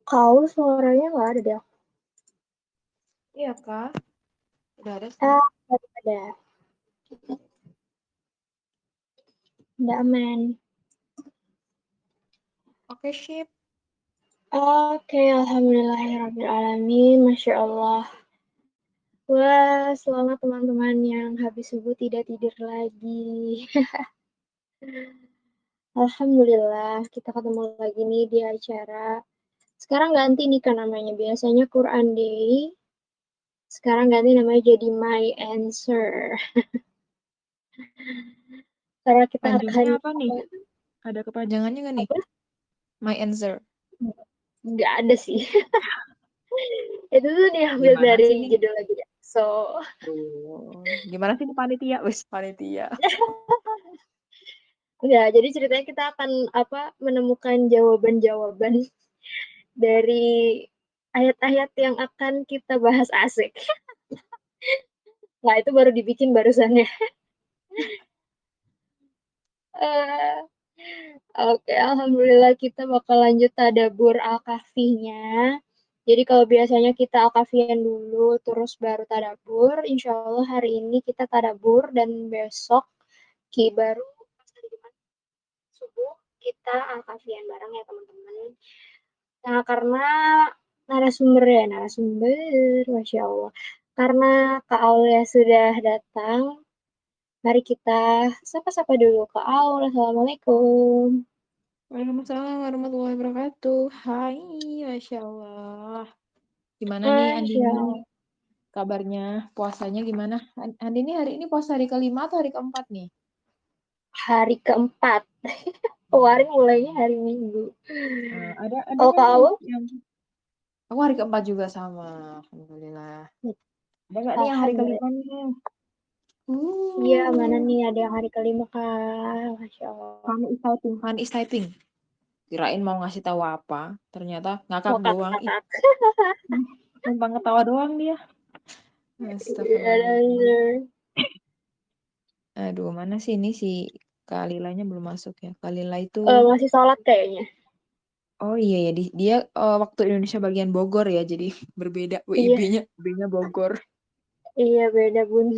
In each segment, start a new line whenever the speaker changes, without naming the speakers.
Kau suaranya nggak ada deh.
Iya kak, udah ada sih.
Ada. Nggak aman.
Oke, sip.
Oke, alhamdulillahirrabbilalamin. Masya Allah. Wah, selamat teman-teman yang habis subuh tidak tidur lagi. Alhamdulillah, kita ketemu lagi nih di acara. Sekarang ganti nih kan namanya. Biasanya Quran Day. Sekarang ganti namanya jadi My Answer. Karena kita akan
Panjangnya apa nih? Ada kepanjangannya nggak nih?
apa?
My answer.
Nggak ada sih. Itu tuh diambil
Gimana
dari
sih nih?
judul lagi ya. So,
Gimana sih nih panitia? Wes panitia.
enggak, jadi ceritanya kita akan menemukan jawaban-jawaban dari ayat-ayat yang akan kita bahas asik. Nah, itu baru dibikin barusannya. Eh, Oke, alhamdulillah kita bakal lanjut tadabbur al-kahfinya. Jadi kalau biasanya kita al-kahfian dulu, terus baru tadabbur. Insya Allah hari ini kita tadabbur dan besok baru subuh kita al-kahfian bareng ya teman-teman. Nah, karena narasumber, Masya Allah. Karena Kak Aulia sudah datang, mari kita sapa-sapa dulu Kak Aulia. Assalamualaikum.
Waalaikumsalam warahmatullahi wabarakatuh. Hai, Masya Allah. Gimana nih
Masya
Andini?
Allah.
Kabarnya puasanya gimana? Andini hari ini puasa hari kelima atau hari keempat nih?
Hari keempat. Kemarin mulainya hari Minggu.
Ada
Kalau
nggak
Kak
nih
Aulia?
yang aku hari keempat juga sama, alhamdulillah. Ada nggak nih yang hari
Alhamdulillah.
kelima nih?
Iya, mana nih ada yang hari kelima Kak. Masya Allah.
Fun is typing. Kirain mau ngasih tahu apa, ternyata ngakak
Oh,
doang. Ih,
kakak.
numpang ketawa doang dia. Astagfirullahaladzim.
Iya,
Aduh, mana sih ini si Kalilanya belum masuk ya. Kalila itu,
masih sholat kayaknya.
oh iya ya, dia waktu Indonesia bagian Bogor ya, jadi berbeda
Iya,
WIB-nya, B-nya Bogor.
iya beda bun.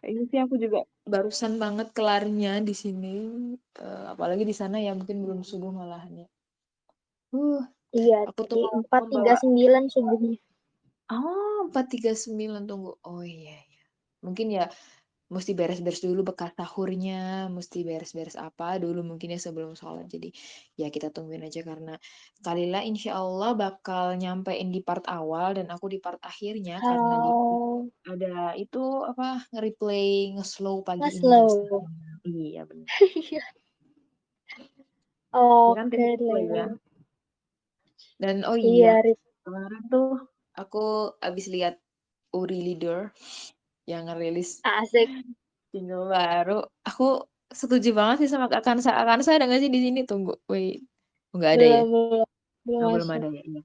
Ini sih aku juga barusan banget kelarnya di sini. Apalagi di sana ya mungkin belum subuh malahannya.
Iya,
Aku tuh
tadi
mau
empat tiga
membawa,
sembilan subuhnya.
oh 439 tunggu. Oh iya, iya. Mungkin ya mesti beres-beres dulu bekas sahurnya, mesti beres-beres apa dulu mungkin ya sebelum sholat. Jadi ya kita tungguin aja karena Kalila insya Allah bakal nyampein di part awal dan aku di part akhirnya karena di
Oh,
ada itu apa nge-replay nge-slow pagi
mas
ini jam
slow.
9. Iya benar. Ya kan tim
Oke
replay ya.
deh.
Dan oh iya,
Iya,
kemarin tuh aku abis lihat Uri Leader yang ngerilis
asik.
single baru. Aku setuju banget sih sama Kak Kansa. Kak Kansa ada nggak sih di sini? Tunggu, wait. Nggak ada ya?
Belum, belum. Belum
Oh, belum
masuk.
ada ya. Iya.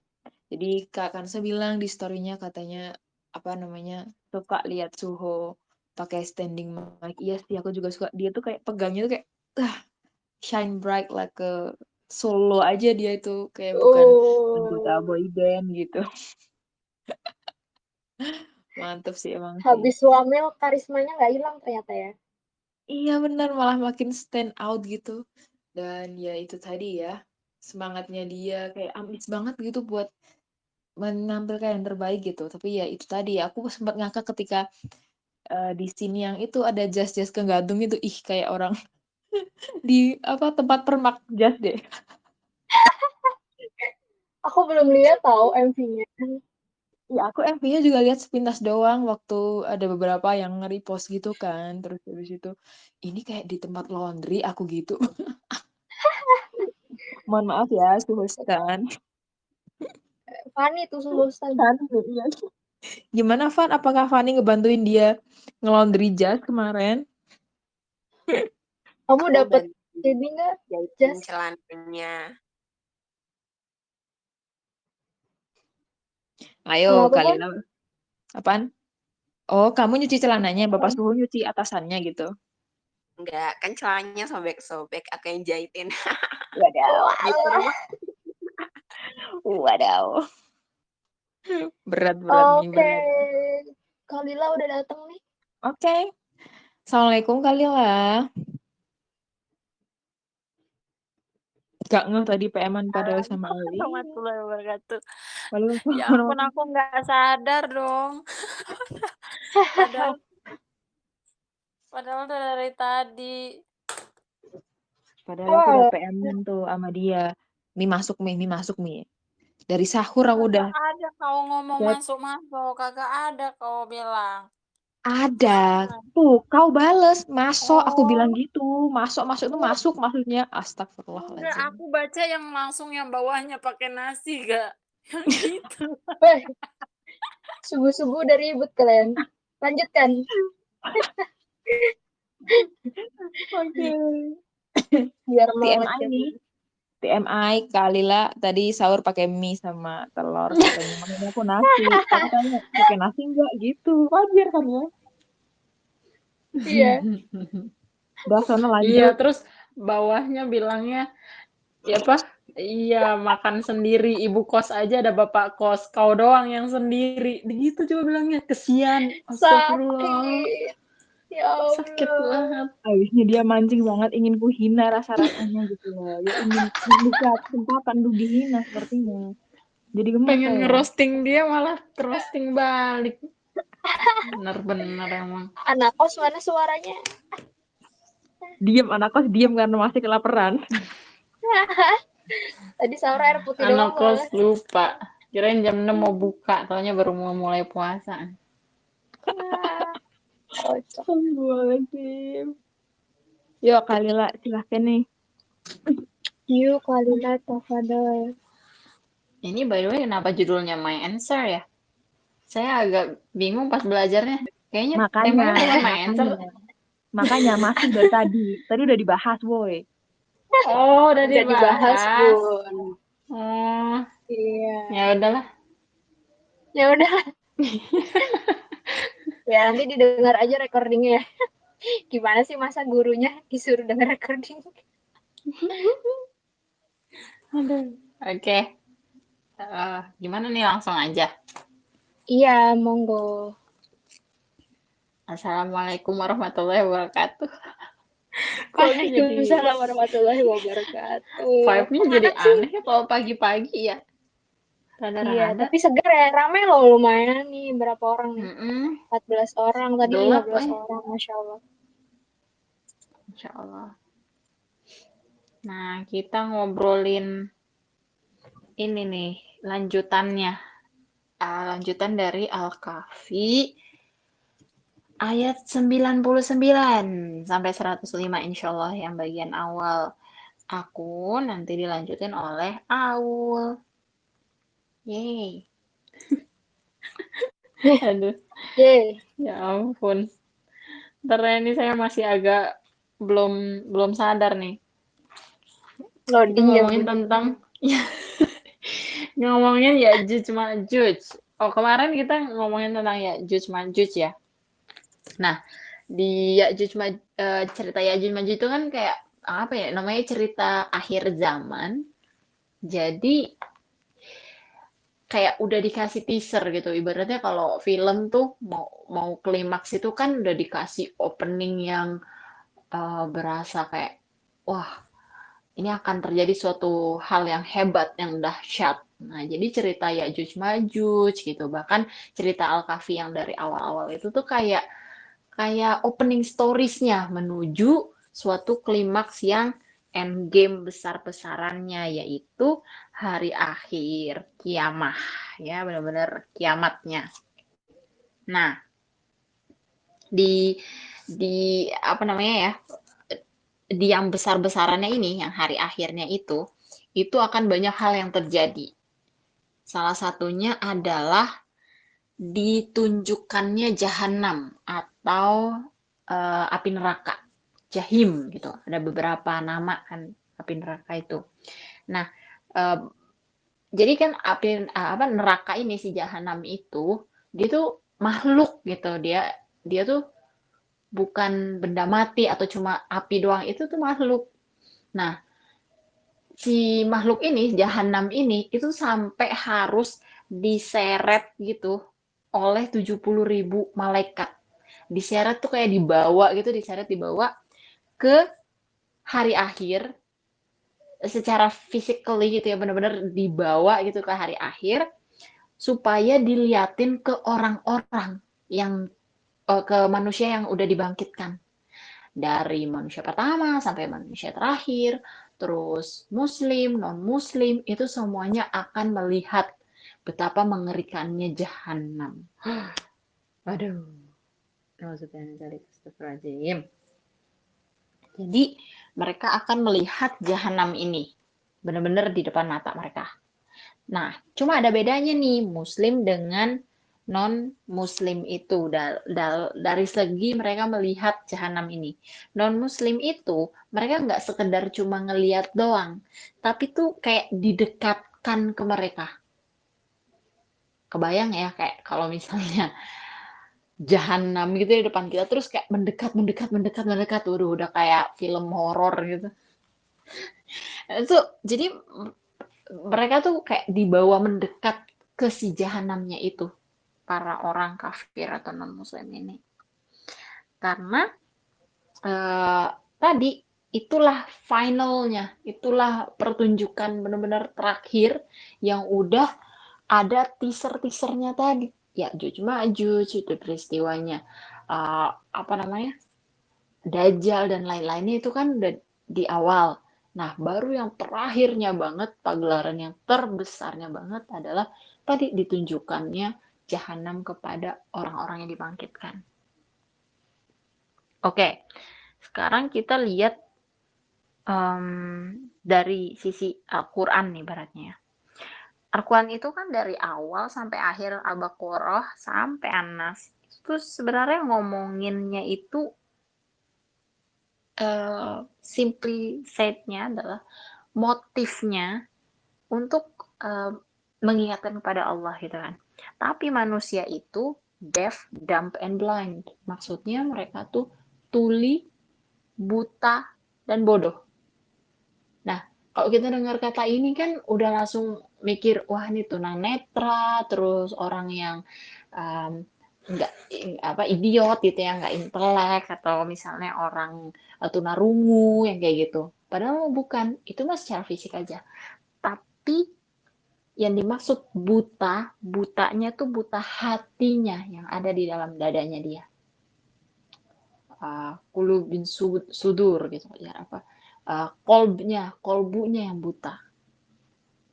Jadi Kak Kansa bilang di story-nya katanya apa namanya suka lihat Suho pakai standing mic. Iya sih, aku juga suka. Dia tuh kayak pegangnya tuh kayak ah, shine bright like ke solo aja dia itu kayak bukan anggota
Oh,
boy band gitu. Mantep sih emang sih.
habis wamil karismanya nggak hilang ternyata ya.
Iya benar malah makin stand out gitu. Dan ya itu tadi ya semangatnya dia kayak ambis banget gitu buat menampilkan yang terbaik gitu. Tapi ya itu tadi aku sempat ngakak ketika di scene yang itu ada jas-jas kegantung itu ih kayak orang di apa tempat permak jas deh.
Aku belum lihat tahu MV-nya.
Ya aku MV-nya juga lihat sepintas doang waktu ada beberapa yang nge-repost gitu kan. Terus habis itu ini kayak di tempat laundry aku gitu. Mohon maaf ya, Suhustan.
Fanny tuh Sultan.
Kan, iya. Gimana Van? Apakah Fanny ngebantuin dia nge-laundry jas kemarin?
Kamu
Aku
dapet
bantu
ini nggak?
jahitin
Jas?
celananya.
Ayo
Kenapa pun?
kalian apaan? Oh, kamu nyuci celananya, Bapak Suhu nyuci atasannya gitu.
Enggak, kan celananya sobek-sobek, aku yang jahitin.
Waduh.
Gitu
Walah.
rumah.
Wadaw. Berat nih,
Oke,
berat.
Kak Lila udah datang nih.
Oke. Assalamualaikum Kak Lila. Gak ngeh tadi PM-an padahal sama Ali.
Warahmatullahi wabarakatuh.
Waalaikumsalam
Ya ampun,
warahmatullahi
aku nggak sadar dong. Padahal padahal udah dari tadi.
Padahal aku udah
Oh,
PM-an tuh sama dia. Mie masuk Mi. Dari sahur aku udah
Kagak ada kau ngomong
chat.
masuk. Kagak ada kau bilang.
Ada.
Mana?
Tuh, kau bales. Masuk, aku bilang
Oh,
gitu. Masuk itu masuk maksudnya.
enggak,
Astagfirullahaladzim.
aku baca yang langsung yang bawahnya pakai nasi, gak? Yang gitu.
weh, subuh-subuh udah ribut kalian. Lanjutkan.
Oke.
Biar melek
TMI
ya.
nih. TMI Kak Lila tadi sahur pakai mie sama telur katanya. Makanya aku nasi. Aku tanya, pakai nasi enggak gitu. Wajar kan ya?
Iya.
Udah sana
Iya,
lanjut.
terus bawahnya bilangnya, ya apa? Iya, makan sendiri. Ibu kos aja ada bapak kos. Kau doang yang sendiri. Begitu juga bilangnya. Kesian. Astagfirullah.
Sakit. Ya
Sakit
Allah.
banget.
Habisnya dia mancing banget ingin kuhina rasa-rasanya gitu loh. Dia ingin membuka kesempatan untuk dihina sepertinya. Jadi gemes
Pengen
saya.
ngerosting dia malah roasting balik. Bener-bener emang.
Anak kos mana suaranya?
Diam anak kos diam karena masih kelaparan.
Tadi sahur air putih doang
Anak kos
malah.
lupa. Kirain jam 6 mau buka, taunya baru mau mulai puasa.
Kocok.
Astagfirullahaladzim. Yuk Kak Lila silahkan nih.
Yuk, Kak Lila, tafadhol.
Ini by the way kenapa judulnya My Answer ya? Saya agak bingung pas belajarnya. Kayaknya temanya bukan My Answer.
Makanya masuk dari tadi. Tadi udah dibahas, boy.
Oh, udah
Udah dibahas,
dibahas.
Bun.
Oh,
Iya.
ya udahlah.
Ya udah. Ya nanti didengar aja recordingnya ya. Gimana sih masa gurunya disuruh dengar recording?
Aduh. Oke. Gimana nih langsung aja.
Iya, monggo.
Assalamualaikum warahmatullahi wabarakatuh. Kok ini jadi
Waalaikumsalam warahmatullahi wabarakatuh.
vibe-nya jadi aneh ya kalau pagi-pagi ya.
Iya,
Rada-rada.
tapi seger ya. Rame loh lumayan nih. Berapa orang nih?
Mm-mm.
14 orang. Tadi
Gelap,
15 orang. Masya Allah.
Insya Allah. Nah, kita ngobrolin ini nih, lanjutannya. Lanjutan dari Al-Kahfi ayat 99 sampai 105 insya Allah yang bagian awal. Aku nanti dilanjutin oleh Aul. Yeay. Aduh,
Yeay.
ya ampun. Ntar ini saya masih agak belum sadar nih. Kita
Loading ya,
ngomongin
Bun.
tentang ngomongin Ya'juj Ma'juj. Oh, kemarin kita ngomongin tentang Ya'juj Ma'juj ya. Nah, di cerita Ya'juj Ma'juj itu kan kayak apa ya? Namanya cerita akhir zaman. Jadi kayak udah dikasih teaser gitu. Ibaratnya kalau film tuh mau klimaks itu kan udah dikasih opening yang berasa kayak wah, ini akan terjadi suatu hal yang hebat, yang dahsyat. Nah, jadi cerita Ya'juj Ma'juj gitu. Bahkan cerita Al-Kahfi yang dari awal-awal itu tuh kayak opening storiesnya menuju suatu klimaks yang endgame besar-besarannya, yaitu hari akhir kiamah. Ya, benar-benar kiamatnya. Nah, di apa namanya ya, di yang besar-besarannya ini, yang hari akhirnya itu akan banyak hal yang terjadi. Salah satunya adalah ditunjukkannya jahanam atau api neraka, jahim gitu. Ada beberapa nama kan api neraka itu. Nah, jadi kan apa neraka ini si jahanam itu dia tuh makhluk gitu. Dia tuh bukan benda mati atau cuma api doang, itu tuh makhluk. Nah, si makhluk ini, jahanam ini, itu sampai harus diseret gitu oleh 70.000 malaikat. Diseret tuh kayak dibawa gitu, dibawa ke hari akhir secara physically gitu ya, benar-benar dibawa gitu ke hari akhir supaya diliatin ke orang-orang yang ke manusia yang udah dibangkitkan. Dari manusia pertama sampai manusia terakhir, terus muslim, non-muslim, itu semuanya akan melihat betapa mengerikannya jahanam. Waduh, astagfirullahaladzim. Jadi mereka akan melihat jahanam ini benar-benar di depan mata mereka. Nah, cuma ada bedanya nih muslim dengan non-muslim itu dari segi mereka melihat jahanam ini. Non-muslim itu mereka nggak sekedar cuma ngeliat doang, tapi tuh kayak didekatkan ke mereka. Kebayang ya kayak kalau misalnya jahanam gitu di depan kita terus kayak mendekat. Waduh, udah kayak film horor gitu. Itu jadi mereka tuh kayak dibawa mendekat ke si jahanamnya itu, para orang kafir atau non muslim ini, karena tadi itulah finalnya, itulah pertunjukan benar-benar terakhir yang udah ada teaser-teasernya tadi, ya Ya'juj Ma'juj itu peristiwanya, apa namanya, Dajjal dan lain-lainnya itu kan udah di awal. Nah, baru yang terakhirnya banget, pagelaran yang terbesarnya banget adalah tadi ditunjukkannya jahanam kepada orang-orang yang dibangkitkan. Oke, sekarang kita lihat dari sisi Al-Quran nih baratnya. Al-Quran itu kan dari awal sampai akhir Al-Baqarah sampai An-Nas. Itu sebenarnya ngomonginnya itu simply said-nya adalah motifnya untuk mengingatkan kepada Allah gitu kan. Tapi manusia itu deaf, dumb, and blind. Maksudnya mereka tuh tuli, buta, dan bodoh. Nah, kalau kita dengar kata ini kan udah langsung mikir, wah ini tunanetra, terus orang yang nggak idiot gitu ya, nggak intelek, atau misalnya orang tunarungu yang kayak gitu. Padahal bukan, itu mah secara fisik aja. Tapi yang dimaksud buta, butanya tuh buta hatinya yang ada di dalam dadanya dia. Qulubin sudur gitu ya, apa kolbunya yang buta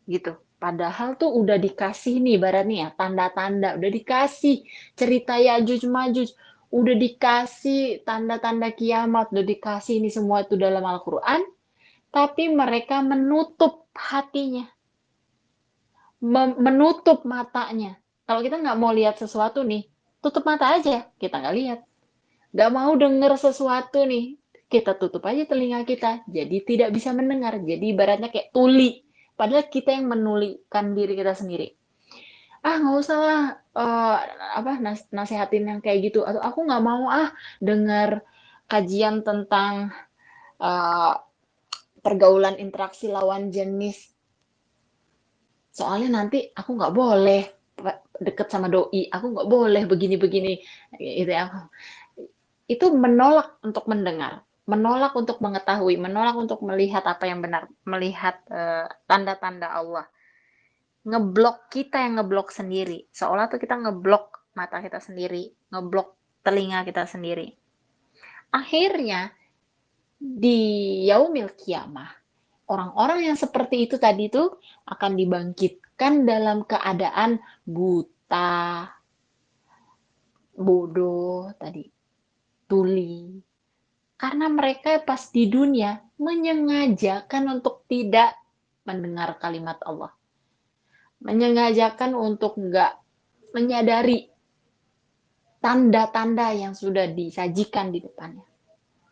gitu. Padahal tuh udah dikasih nih ibaratnya ya, tanda-tanda, udah dikasih cerita Ya'juj Ma'juj, udah dikasih tanda-tanda kiamat, udah dikasih ini semua itu dalam Al-Quran, tapi mereka menutup hatinya, menutup matanya. Kalau kita nggak mau lihat sesuatu nih, tutup mata aja, kita nggak lihat. Nggak mau denger sesuatu nih, kita tutup aja telinga kita, jadi tidak bisa mendengar. Jadi ibaratnya kayak tuli, padahal kita yang menulikan diri kita sendiri. Nggak usah lah, nasehatin yang kayak gitu, atau aku nggak mau dengar kajian tentang pergaulan interaksi lawan jenis. Soalnya nanti aku nggak boleh deket sama doi, aku nggak boleh begini-begini, gitu ya. Itu menolak untuk mendengar, menolak untuk mengetahui, menolak untuk melihat apa yang benar, melihat tanda-tanda Allah. Ngeblok, kita yang ngeblok sendiri, seolah tuh kita ngeblok mata kita sendiri, ngeblok telinga kita sendiri. Akhirnya di yaumil kiamah, orang-orang yang seperti itu tadi tuh akan dibangkitkan dalam keadaan buta, bodoh tadi, tuli. Karena mereka pas di dunia menyengajakan untuk tidak mendengar kalimat Allah. Menyengajakan untuk nggak menyadari tanda-tanda yang sudah disajikan di depannya.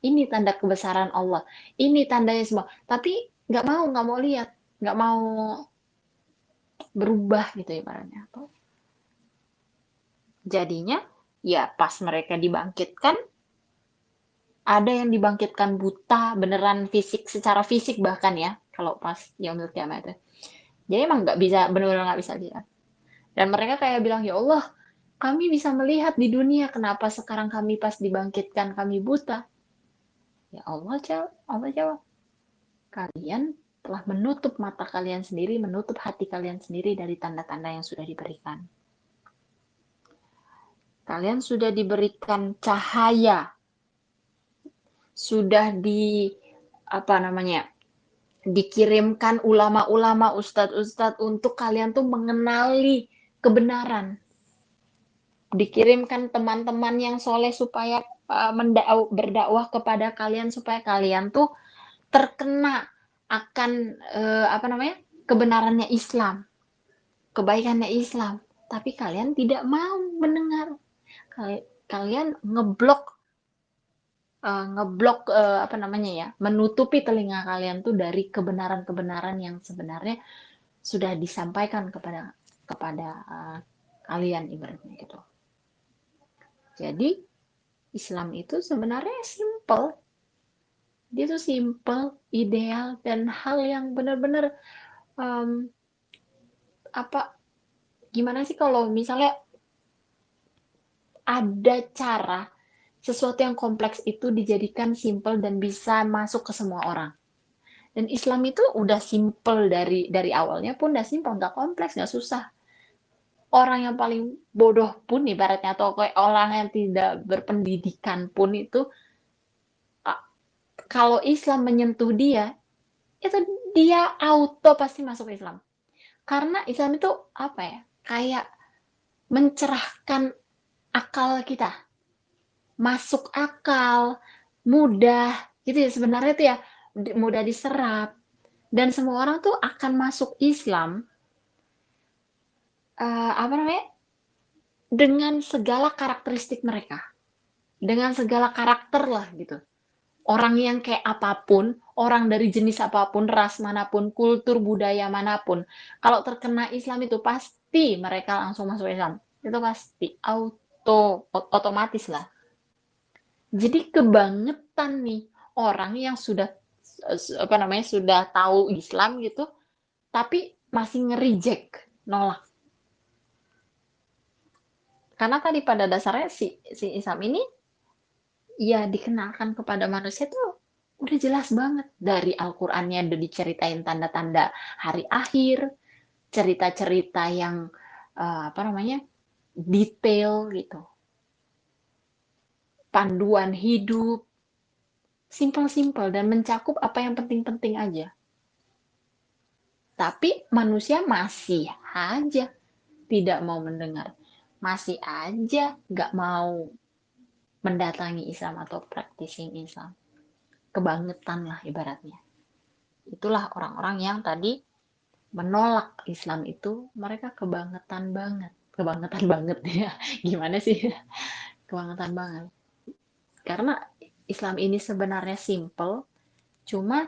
Ini tanda kebesaran Allah. Ini tandanya semua. Tapi nggak mau lihat. Nggak mau berubah gitu ibaratnya. Jadinya ya pas mereka dibangkitkan, ada yang dibangkitkan buta beneran fisik, secara fisik bahkan ya, kalau pas yaumul kiamat itu. Jadi emang nggak bisa, benar-benar nggak bisa lihat. Dan mereka kayak bilang, ya Allah, kami bisa melihat di dunia, kenapa sekarang kami pas dibangkitkan kami buta? Ya Allah jawab, kalian telah menutup mata kalian sendiri, menutup hati kalian sendiri dari tanda-tanda yang sudah diberikan. Kalian sudah diberikan cahaya, sudah dikirimkan ulama-ulama, ustadz-ustadz untuk kalian tuh mengenali kebenaran. Dikirimkan teman-teman yang soleh supaya berdakwah kepada kalian supaya kalian tuh terkena akan kebenarannya Islam, kebaikannya Islam. Tapi kalian tidak mau mendengar. Kalian ngeblok menutupi telinga kalian tuh dari kebenaran-kebenaran yang sebenarnya sudah disampaikan kepada kalian, ibaratnya gitu. Jadi Islam itu sebenarnya simple. Dia tuh simple, ideal, dan hal yang benar-benar gimana sih kalau misalnya ada cara sesuatu yang kompleks itu dijadikan simple dan bisa masuk ke semua orang. Dan Islam itu udah simple dari awalnya pun udah simple, nggak kompleks, nggak susah. Orang yang paling bodoh pun ibaratnya, atau kayak orang yang tidak berpendidikan pun itu, kalau Islam menyentuh dia, itu dia auto pasti masuk Islam. Karena Islam itu kayak mencerahkan akal kita. Masuk akal, mudah, gitu ya sebenarnya tuh ya, mudah diserap. Dan semua orang tuh akan masuk Islam dengan segala karakteristik mereka, dengan segala karakter lah gitu. Orang yang kayak apapun, orang dari jenis apapun, ras manapun, kultur budaya manapun, kalau terkena Islam itu pasti mereka langsung masuk Islam. Itu pasti otomatis lah. Jadi kebangetan nih orang yang sudah sudah tahu Islam gitu, tapi masih nge-reject, nolak. Karena tadi pada dasarnya si Islam ini ya dikenalkan kepada manusia tuh udah jelas banget. Dari Al-Qur'annya udah diceritain tanda-tanda hari akhir, cerita-cerita yang detail gitu. Panduan hidup, simple-simple dan mencakup apa yang penting-penting aja. Tapi manusia masih aja tidak mau mendengar. Masih aja gak mau mendatangi Islam atau practicing Islam. Kebangetan lah ibaratnya. Itulah orang-orang yang tadi menolak Islam itu, mereka kebangetan banget. Kebangetan banget ya. Gimana sih? Kebangetan banget. Karena Islam ini sebenarnya simple, cuma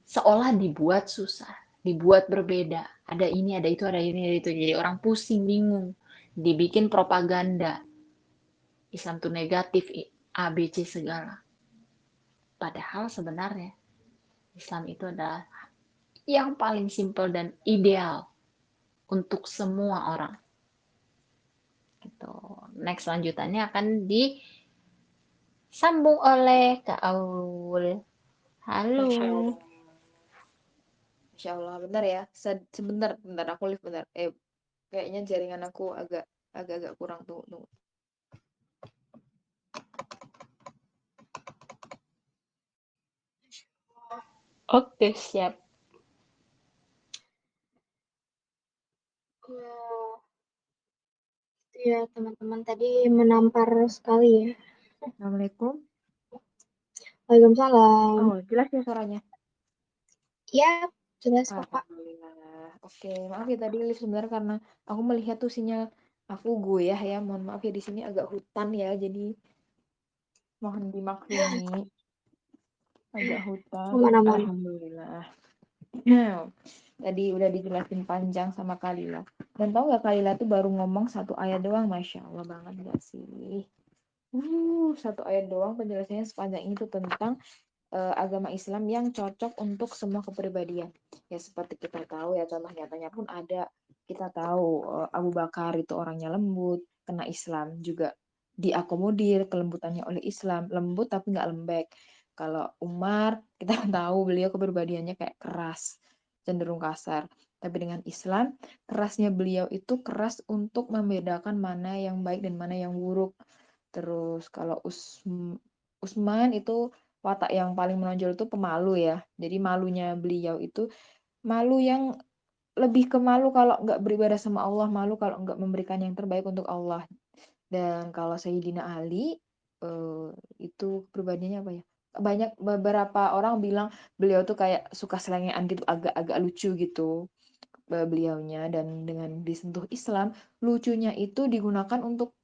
seolah dibuat susah, dibuat berbeda. Ada ini, ada itu, ada ini, ada itu. Jadi orang pusing, bingung. Dibikin propaganda. Islam tuh negatif, A, B, C segala. Padahal sebenarnya Islam itu adalah yang paling simple dan ideal untuk semua orang. Gitu. Next lanjutannya akan disambung oleh Kak Aul. Halo.
Masya Allah, bentar ya. Sebentar, aku live bentar. Kayaknya jaringan aku agak kurang tuh.
Oke, siap.
Itu ya teman-teman, tadi menampar sekali ya.
Assalamualaikum.
Waalaikumsalam.
Oh, jelas ya suaranya?
Ya, jelas kok Kak.
Alhamdulillah. Oke, maaf ya tadi live sebentar karena aku melihat tuh sinyal aku goyah ya. Mohon maaf ya, di sini agak hutan ya, jadi mohon dimaklumi. Agak hutan.
Aman-aman.
Alhamdulillah. Tadi udah dijelasin panjang sama Kalila. Dan tau gak, Kalila tuh baru ngomong 1 ayat doang. Masya Allah banget gak sih? 1 ayat doang penjelasannya sepanjang itu tentang agama Islam yang cocok untuk semua kepribadian. Ya seperti kita tahu ya, contoh nyatanya pun ada. Kita tahu Abu Bakar itu orangnya lembut, kena Islam juga diakomodir kelembutannya oleh Islam, lembut tapi nggak lembek. Kalau Umar kita tahu beliau kepribadiannya kayak keras, cenderung kasar. Tapi dengan Islam, kerasnya beliau itu keras untuk membedakan mana yang baik dan mana yang buruk. Terus kalau Utsman itu watak yang paling menonjol itu pemalu ya. Jadi malunya beliau itu malu yang lebih ke malu kalau nggak beribadah sama Allah, malu kalau nggak memberikan yang terbaik untuk Allah. Dan kalau Sayyidina Ali eh, itu pribadinya apa ya? Banyak beberapa orang bilang beliau tuh kayak suka selengean gitu, agak-agak lucu gitu beliaunya, dan dengan disentuh Islam, lucunya itu digunakan untuk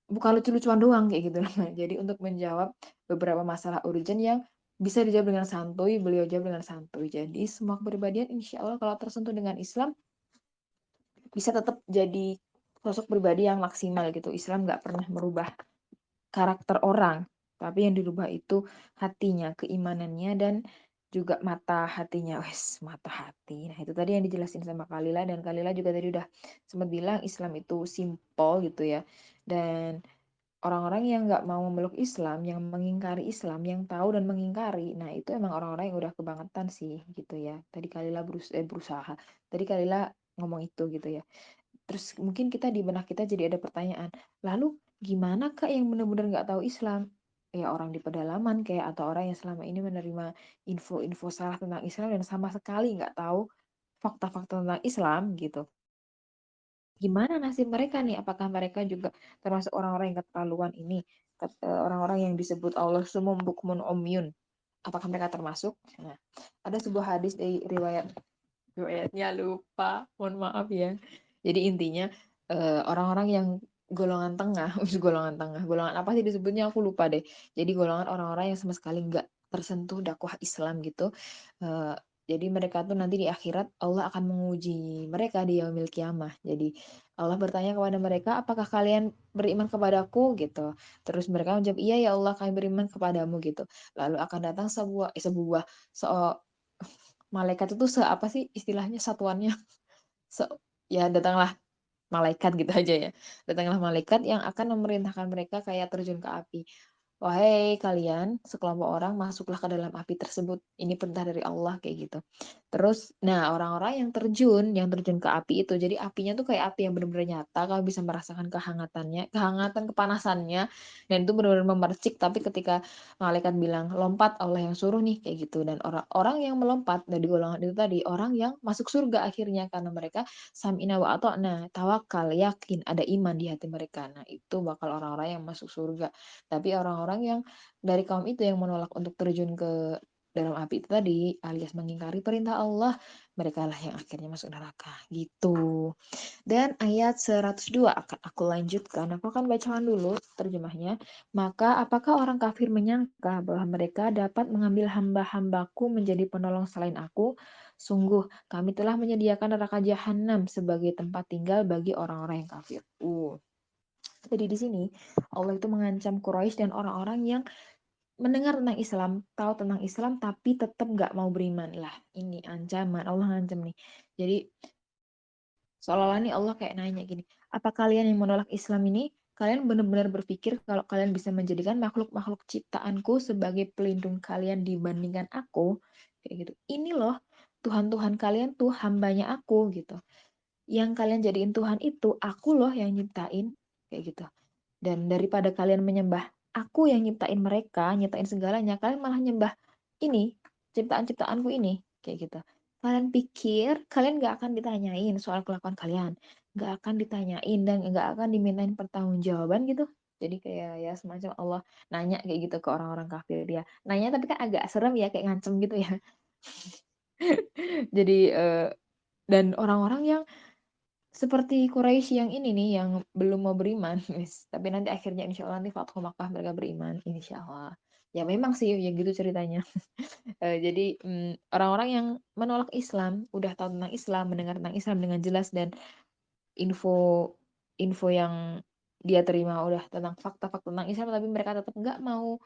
bukan lucu-lucuan doang kayak gitu. Jadi untuk menjawab beberapa masalah urgent yang bisa dijawab dengan santuy, beliau jawab dengan santuy. Jadi semua kepribadian insya Allah kalau tersentuh dengan Islam bisa tetap jadi sosok pribadi yang maksimal gitu. Islam nggak pernah merubah karakter orang, tapi yang dirubah itu hatinya, keimanannya, dan juga mata hatinya. Wes, mata hati. Nah, itu tadi yang dijelasin sama Kalila, dan Kalila juga tadi udah sempat bilang Islam itu simple gitu ya. Dan orang-orang yang nggak mau memeluk Islam, yang mengingkari Islam, yang tahu dan mengingkari, nah itu emang orang-orang yang udah kebangetan sih gitu ya. Tadi Kalila berusaha. Tadi Kalila ngomong itu gitu ya. Terus mungkin kita di benak kita jadi ada pertanyaan, lalu gimana Kak yang benar-benar nggak tahu Islam? Ya orang di pedalaman kayak, atau orang yang selama ini menerima info-info salah tentang Islam dan sama sekali nggak tahu fakta-fakta tentang Islam gitu. Gimana nasib mereka nih? Apakah mereka juga termasuk orang-orang yang keterlaluan ini? Orang-orang yang disebut Allah sumum bukmun umyun. Apakah mereka termasuk? Nah, ada sebuah hadis dari riwayatnya lupa, mohon maaf ya. Jadi intinya orang-orang yang golongan tengah, golongan apa sih disebutnya aku lupa deh. Jadi golongan orang-orang yang sama sekali nggak tersentuh dakwah Islam gitu. Eh, jadi mereka tuh nanti di akhirat Allah akan menguji mereka di yaumil kiamah. Jadi Allah bertanya kepada mereka, apakah kalian beriman kepadaku gitu. Terus mereka menjawab, iya ya Allah kami beriman kepadamu gitu. Lalu akan datang malaikat itu apa sih istilahnya satuannya? Se- ya datanglah malaikat gitu aja ya. Datanglah malaikat yang akan memerintahkan mereka kayak terjun ke api. Wahai kalian, sekelompok orang masuklah ke dalam api tersebut. Ini perintah dari Allah kayak gitu. Terus, nah orang-orang yang terjun ke api itu, jadi apinya tuh kayak api yang benar-benar nyata. Kamu bisa merasakan kehangatannya, kepanasannya, dan itu benar-benar memercik. Tapi ketika malaikat bilang lompat, Allah yang suruh nih kayak gitu. Dan orang-orang yang melompat dari golongan itu tadi, orang yang masuk surga akhirnya karena mereka samina wa ata'na, tawakal, yakin, ada iman di hati mereka. Nah, itu bakal orang-orang yang masuk surga. Tapi orang-orang yang dari kaum itu yang menolak untuk terjun ke dalam api itu tadi, alias mengingkari perintah Allah, mereka lah yang akhirnya masuk neraka. Gitu. Dan ayat 102 akan aku lanjutkan. Aku akan bacakan dulu terjemahnya. Maka apakah orang kafir menyangka bahwa mereka dapat mengambil hamba-hambaku menjadi penolong selain aku? Sungguh, kami telah menyediakan neraka jahanam sebagai tempat tinggal bagi orang-orang yang kafir. Jadi di sini Allah itu mengancam Quraisy dan orang-orang yang mendengar tentang Islam, tahu tentang Islam, tapi tetap nggak mau beriman. Lah, ini ancaman Allah ngancam nih. Jadi seolah-olah nih Allah kayak nanya gini, apa kalian yang menolak Islam ini, kalian benar-benar berpikir kalau kalian bisa menjadikan makhluk-makhluk ciptaanku sebagai pelindung kalian dibandingkan aku? Kayak gitu. Ini loh, Tuhan-Tuhan kalian tuh hambanya aku gitu. Yang kalian jadiin Tuhan itu, aku loh yang nyiptain. Kayak gitu. Dan daripada kalian menyembah aku yang nyiptain mereka, nyiptain segalanya, kalian malah nyembah ini, ciptaan-ciptaanku ini. Kayak gitu. Kalian pikir kalian gak akan ditanyain soal kelakuan kalian. Gak akan ditanyain dan gak akan dimintain pertanggungjawaban gitu. Jadi kayak ya semacam Allah nanya kayak gitu ke orang-orang kafir dia. Nanya tapi kan agak serem ya, kayak ngancem gitu ya. Jadi dan orang-orang yang seperti Quraisy yang ini nih yang belum mau beriman, tapi nanti akhirnya insya Allah nanti Fathu Makkah mereka beriman, insya Allah. Ya memang sih ya gitu ceritanya. Jadi orang-orang yang menolak Islam, udah tahu tentang Islam, mendengar tentang Islam dengan jelas dan info info yang dia terima udah tentang fakta-fakta tentang Islam, tapi mereka tetap nggak mau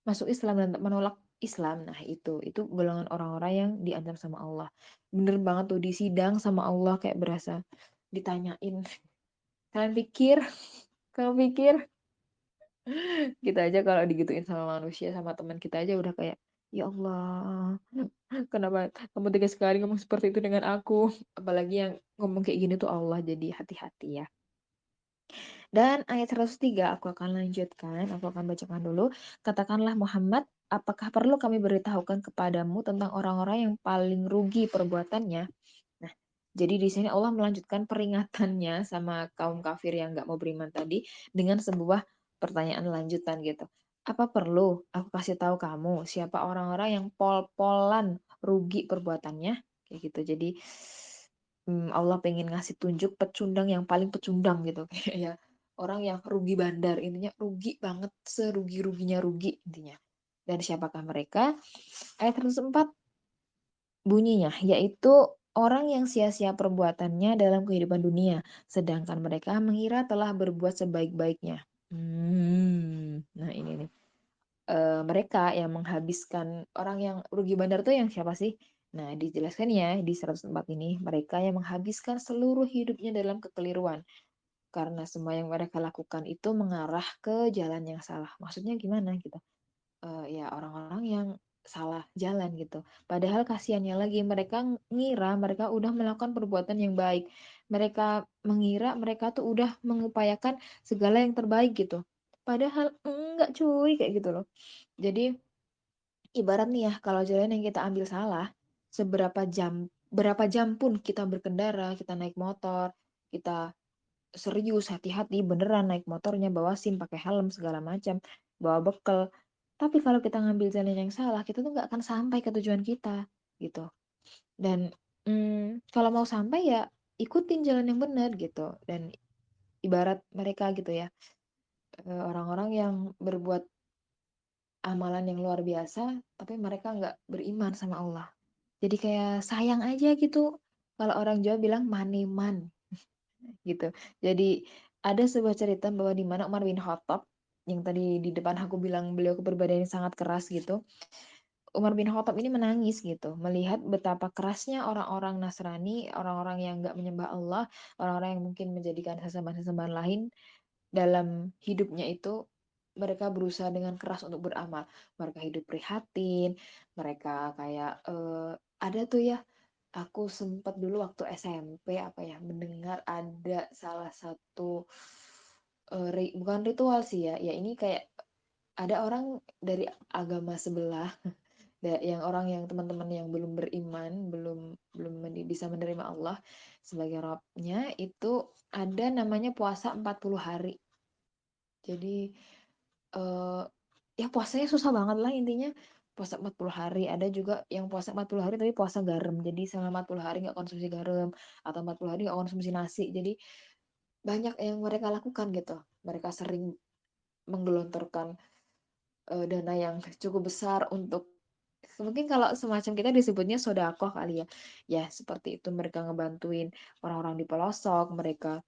masuk Islam dan menolak Islam. Nah, itu golongan orang-orang yang diancam sama Allah. Bener banget tuh di sidang sama Allah kayak berasa ditanyain, kalian pikir, kamu pikir, kita aja kalau digituin sama manusia, sama teman kita aja udah kayak, ya Allah, kenapa kamu tega sekali ngomong seperti itu dengan aku? Apalagi yang ngomong kayak gini tuh Allah, jadi hati-hati ya. Dan ayat 103 aku akan lanjutkan, aku akan bacakan dulu. Katakanlah Muhammad, apakah perlu kami beritahukan kepadamu tentang orang-orang yang paling rugi perbuatannya? Nah, jadi di sini Allah melanjutkan peringatannya sama kaum kafir yang nggak mau beriman tadi dengan sebuah pertanyaan lanjutan gitu. Apa perlu aku kasih tahu kamu siapa orang-orang yang pol-polan rugi perbuatannya? Kayak gitu. Jadi Allah pengen ngasih tunjuk pecundang yang paling pecundang gitu kayak ya orang yang rugi bandar, intinya rugi banget, serugi-ruginya rugi intinya. Dan siapakah mereka? Ayat 104 bunyinya, yaitu orang yang sia-sia perbuatannya dalam kehidupan dunia, sedangkan mereka mengira telah berbuat sebaik-baiknya. Nah ini nih. Mereka yang menghabiskan orang yang rugi bandar tuh yang siapa sih? Nah, dijelaskan ya di 104 ini, mereka yang menghabiskan seluruh hidupnya dalam kekeliruan. Karena semua yang mereka lakukan itu mengarah ke jalan yang salah. Maksudnya gimana gitu? Ya orang-orang yang salah jalan gitu. Padahal kasihannya lagi mereka ngira mereka udah melakukan perbuatan yang baik. Mereka mengira mereka tuh udah mengupayakan segala yang terbaik gitu. Padahal enggak cuy kayak gitu loh. Jadi ibarat nih ya kalau jalan yang kita ambil salah, berapa jam pun kita berkendara, kita naik motor, kita serius hati-hati beneran naik motornya bawa SIM pakai helm segala macam bawa bekal tapi kalau kita ngambil jalan yang salah kita tuh nggak akan sampai ke tujuan kita gitu dan kalau mau sampai ya ikutin jalan yang benar gitu dan ibarat mereka gitu ya orang-orang yang berbuat amalan yang luar biasa tapi mereka nggak beriman sama Allah jadi kayak sayang aja gitu kalau orang Jawa bilang maneman gitu. Jadi ada sebuah cerita bahwa di mana Umar bin Khattab yang tadi di depan aku bilang beliau kepribadian yang sangat keras gitu. Umar bin Khattab ini menangis gitu, melihat betapa kerasnya orang-orang Nasrani, orang-orang yang nggak menyembah Allah, orang-orang yang mungkin menjadikan sesembahan-sesembahan lain dalam hidupnya itu mereka berusaha dengan keras untuk beramal. Mereka hidup prihatin, mereka kayak ada tuh ya aku sempat dulu waktu SMP apa ya mendengar ada salah satu bukan ritual sih ya, ya ini kayak ada orang dari agama sebelah yang orang yang teman-teman yang belum beriman, belum belum bisa menerima Allah sebagai Rabbnya itu ada namanya puasa 40 hari. Jadi eh ya puasanya susah banget lah intinya puasa 40 hari ada juga yang puasa 40 hari tapi puasa garam jadi selama 40 hari nggak konsumsi garam atau 40 hari nggak konsumsi nasi jadi banyak yang mereka lakukan gitu mereka sering menggelontorkan dana yang cukup besar untuk mungkin kalau semacam kita disebutnya sodakoh kali ya ya seperti itu mereka ngebantuin orang-orang di pelosok mereka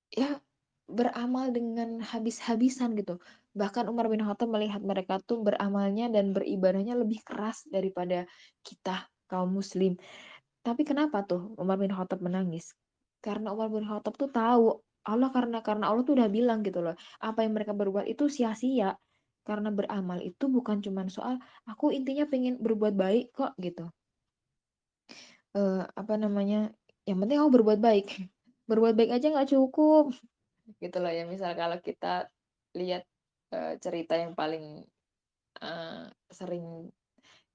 ya beramal dengan habis-habisan gitu. Bahkan Umar bin Khattab melihat mereka tuh beramalnya dan beribadahnya lebih keras daripada kita kaum muslim. Tapi kenapa tuh Umar bin Khattab menangis? Karena Umar bin Khattab tuh tahu Allah karena Allah tuh udah bilang gitu loh, apa yang mereka berbuat itu sia-sia. Karena beramal itu bukan cuma soal aku intinya pengen berbuat baik kok gitu. Apa namanya? Yang penting aku berbuat baik. Berbuat baik aja nggak cukup gitu loh ya misal kalau kita lihat cerita yang paling sering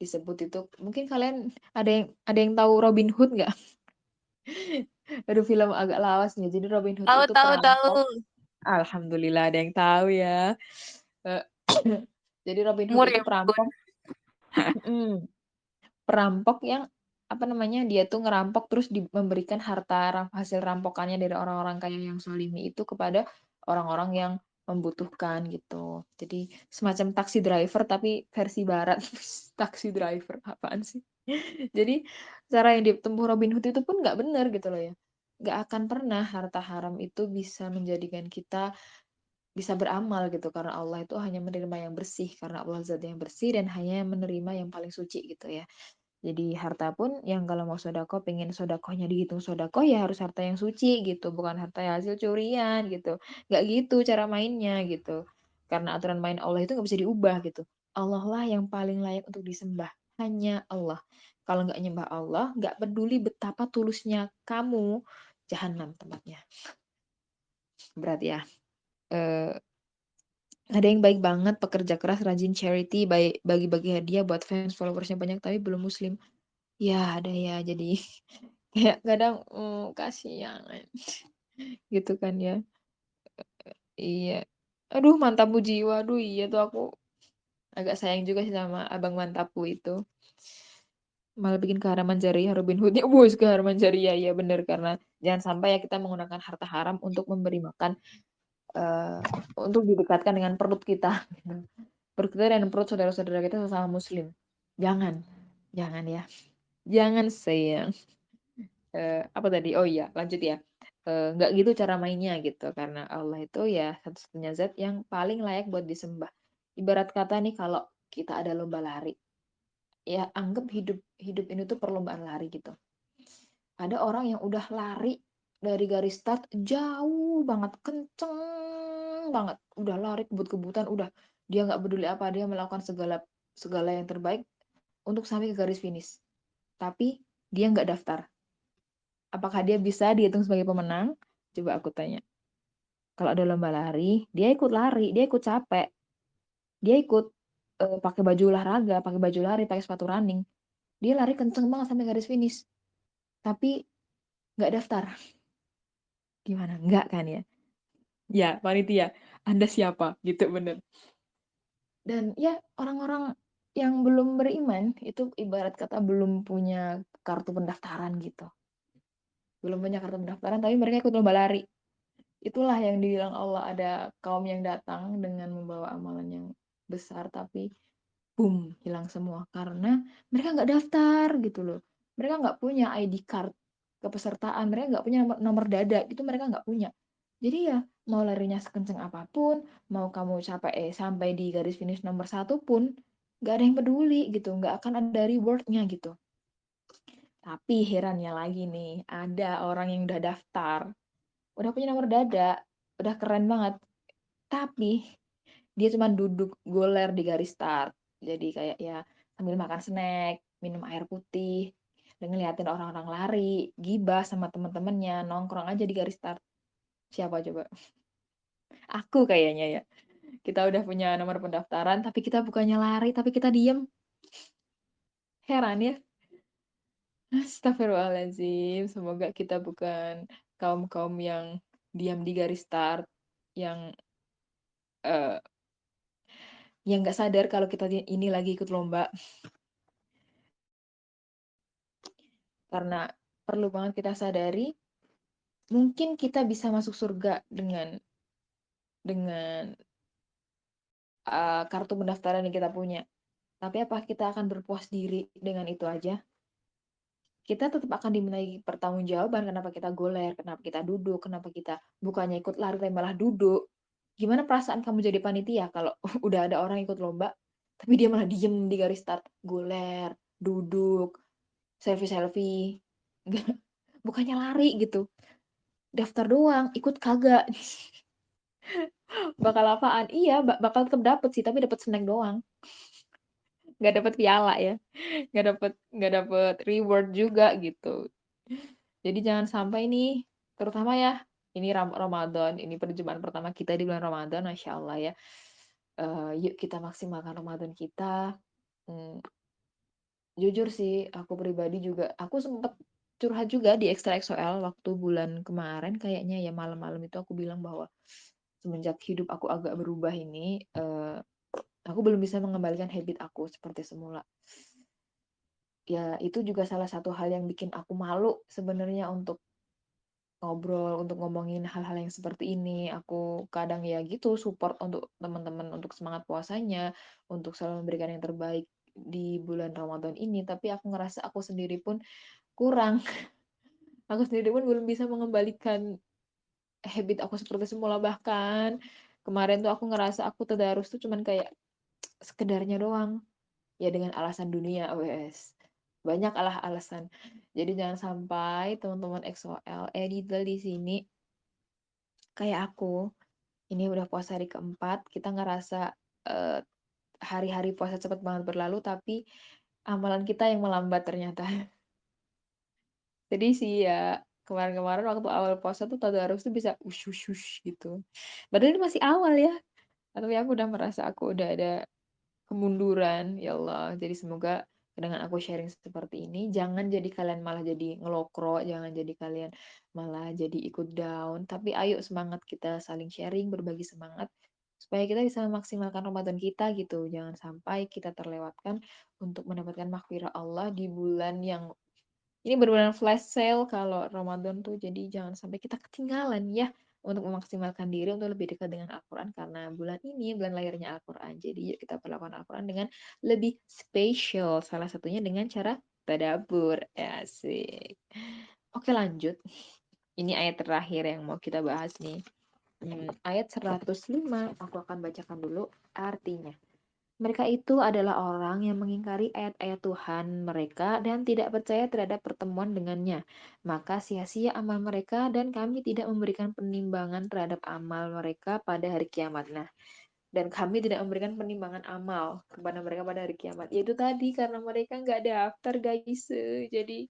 disebut itu mungkin kalian ada yang tahu Robin Hood nggak? Aduh film agak lawas nih jadi Robin Hood
Tahu
itu
tahu tahu.
perampok alhamdulillah ada yang tahu ya. Eh, jadi Robin Hood
Umur
itu
ya Bun.
perampok perampok yang apa namanya dia tuh ngerampok terus memberikan harta hasil rampokannya dari orang-orang kaya yang zalimi itu kepada orang-orang yang membutuhkan gitu. Jadi semacam taksi driver tapi versi barat. Taksi driver apaan sih? Jadi cara yang ditempuh Robin Hood itu pun nggak benar gitu loh ya. Nggak akan pernah harta haram itu bisa menjadikan kita bisa beramal gitu, karena Allah itu hanya menerima yang bersih, karena Allah zat yang bersih dan hanya menerima yang paling suci gitu ya. Jadi harta pun yang kalau mau sedekah, pengen sedekahnya dihitung sedekah ya harus harta yang suci gitu, bukan harta yang hasil curian gitu. Nggak gitu cara mainnya gitu. Karena aturan main Allah itu nggak bisa diubah gitu. Allah lah yang paling layak untuk disembah. Hanya Allah. Kalau nggak nyembah Allah, nggak peduli betapa tulusnya kamu, jahanam tempatnya. Berat ya. Eh, ada yang baik banget, pekerja keras, rajin charity, baik bagi-bagi hadiah buat fans, followersnya banyak tapi belum muslim. Ya ada ya, jadi kayak kadang kasihan gitu kan ya. Iya. Aduh, mantapmu jiwa. Aduh, iya tuh aku agak sayang juga sih sama abang mantapku itu. Malah bikin keharaman jariah Robin Hood-nya. Bos, keharaman jariah ya bener, karena jangan sampai ya kita menggunakan harta haram untuk memberi makan, eh, untuk didekatkan dengan perut kita gitu. Perut kita dan perut saudara-saudara kita sesama muslim. Jangan. Jangan ya. Jangan sayang. Apa tadi? Oh iya, lanjut ya. Nggak gitu cara mainnya gitu, karena Allah itu ya satu-satunya zat yang paling layak buat disembah. Ibarat kata nih, kalau kita ada lomba lari, ya anggap hidup hidup ini tuh perlombaan lari gitu. Ada orang yang udah lari dari garis start jauh banget, kenceng banget, udah lari kebut-kebutan, udah dia nggak peduli apa, dia melakukan segala segala yang terbaik untuk sampai ke garis finish. Tapi dia nggak daftar. Apakah dia bisa dihitung sebagai pemenang? Coba aku tanya. Kalau ada lomba lari, dia ikut capek, dia ikut pakai baju olahraga, pakai baju lari, pakai sepatu running. Dia lari kenceng banget sampai garis finish, tapi nggak daftar. Gimana? Nggak kan ya? Ya, panitia. Anda siapa? Gitu bener. Dan ya orang-orang yang belum beriman itu ibarat kata belum punya kartu pendaftaran gitu. Belum punya kartu pendaftaran, tapi mereka ikut lomba lari. Itulah yang dibilang Allah, ada kaum yang datang dengan membawa amalan yang besar, tapi boom, hilang semua. Karena mereka nggak daftar gitu loh. Mereka nggak punya ID card kepesertaan, mereka nggak punya nomor dada, itu mereka nggak punya. Jadi ya, mau larinya sekenceng apapun, mau kamu sampai di garis finish nomor 1 pun, nggak ada yang peduli gitu, nggak akan ada rewardnya gitu. Tapi herannya lagi nih, ada orang yang udah daftar, udah punya nomor dada, udah keren banget, tapi dia cuma duduk goler di garis start. Jadi kayak ya sambil makan snack, minum air putih, dan ngeliatin orang-orang lari, gibah sama temen-temennya, nongkrong aja di garis start. Siapa coba? Aku kayaknya ya. Kita udah punya nomor pendaftaran, tapi kita bukannya lari, tapi kita diem. Heran ya. Astagfirullahaladzim. Semoga kita bukan kaum-kaum yang diam di garis start, yang eh, yang nggak sadar kalau kita ini lagi ikut lomba. Karena perlu banget kita sadari, mungkin kita bisa masuk surga dengan kartu pendaftaran yang kita punya. Tapi apa kita akan berpuas diri dengan itu aja? Kita tetap akan dimintai pertanggungjawaban kenapa kita goler, kenapa kita duduk, kenapa kita bukannya ikut lari tapi malah duduk. Gimana perasaan kamu jadi panitia kalau udah ada orang ikut lomba, tapi dia malah diem di garis start, goler, duduk, selfie-selfie, bukannya lari gitu. Daftar doang, ikut kagak. Bakal apaan? Iya, bakal tetap dapet sih, tapi dapet snack doang. Nggak dapet piala ya. Nggak dapet reward juga gitu. Jadi jangan sampai nih, terutama ya, ini Ramadan, ini perjumpaan pertama kita di bulan Ramadan, Masya Allah ya. Yuk kita maksimalkan Ramadan kita. Hmm, jujur sih, aku pribadi juga, aku sempet curhat juga di Extra XOL waktu bulan kemarin, kayaknya ya malam-malam itu aku bilang bahwa semenjak hidup aku agak berubah ini, aku belum bisa mengembalikan habit aku seperti semula. Ya, itu juga salah satu hal yang bikin aku malu sebenarnya untuk ngobrol, untuk ngomongin hal-hal yang seperti ini. Aku kadang ya gitu support untuk teman-teman untuk semangat puasanya, untuk selalu memberikan yang terbaik di bulan Ramadan ini, tapi aku ngerasa aku sendiri pun kurang. Aku sendiri pun belum bisa mengembalikan habit aku seperti semula, bahkan Kemarin tuh aku ngerasa aku tadarus tuh cuman kayak sekedarnya doang. Ya dengan alasan dunia, wes. Banyak alasan. Jadi jangan sampai teman-teman XOL editor di sini kayak aku. Ini udah puasa hari keempat, kita ngerasa eh, hari-hari puasa cepat banget berlalu, tapi amalan kita yang melambat ternyata. Jadi sih ya kemarin-kemarin waktu awal puasa tuh tadarus tuh bisa ush ush ush gitu. Padahal ini masih awal ya. Tapi aku udah merasa aku udah ada kemunduran, ya Allah. Jadi semoga dengan aku sharing seperti ini, jangan jadi kalian malah jadi ngelokro, jangan jadi kalian malah jadi ikut down. Tapi ayo semangat kita saling sharing, berbagi semangat, supaya kita bisa memaksimalkan Ramadan kita gitu. Jangan sampai kita terlewatkan untuk mendapatkan maghfirah Allah di bulan yang ini benar-benar flash sale kalau Ramadan tuh, jadi jangan sampai kita ketinggalan ya untuk memaksimalkan diri untuk lebih dekat dengan Al-Quran karena bulan ini bulan lahirnya Al-Quran. Jadi yuk kita perlakukan Al-Quran dengan lebih spesial. Salah satunya dengan cara tadabbur. Asik. Oke lanjut. Ini ayat terakhir yang mau kita bahas nih. Ayat 105 aku akan bacakan dulu artinya. Mereka itu adalah orang yang mengingkari ayat-ayat Tuhan mereka dan tidak percaya terhadap pertemuan dengannya. Maka sia-sia amal mereka dan kami tidak memberikan penimbangan terhadap amal mereka pada hari kiamat. Nah, dan kami tidak memberikan penimbangan amal kepada mereka pada hari kiamat. Yaitu tadi karena mereka nggak daftar guys. Jadi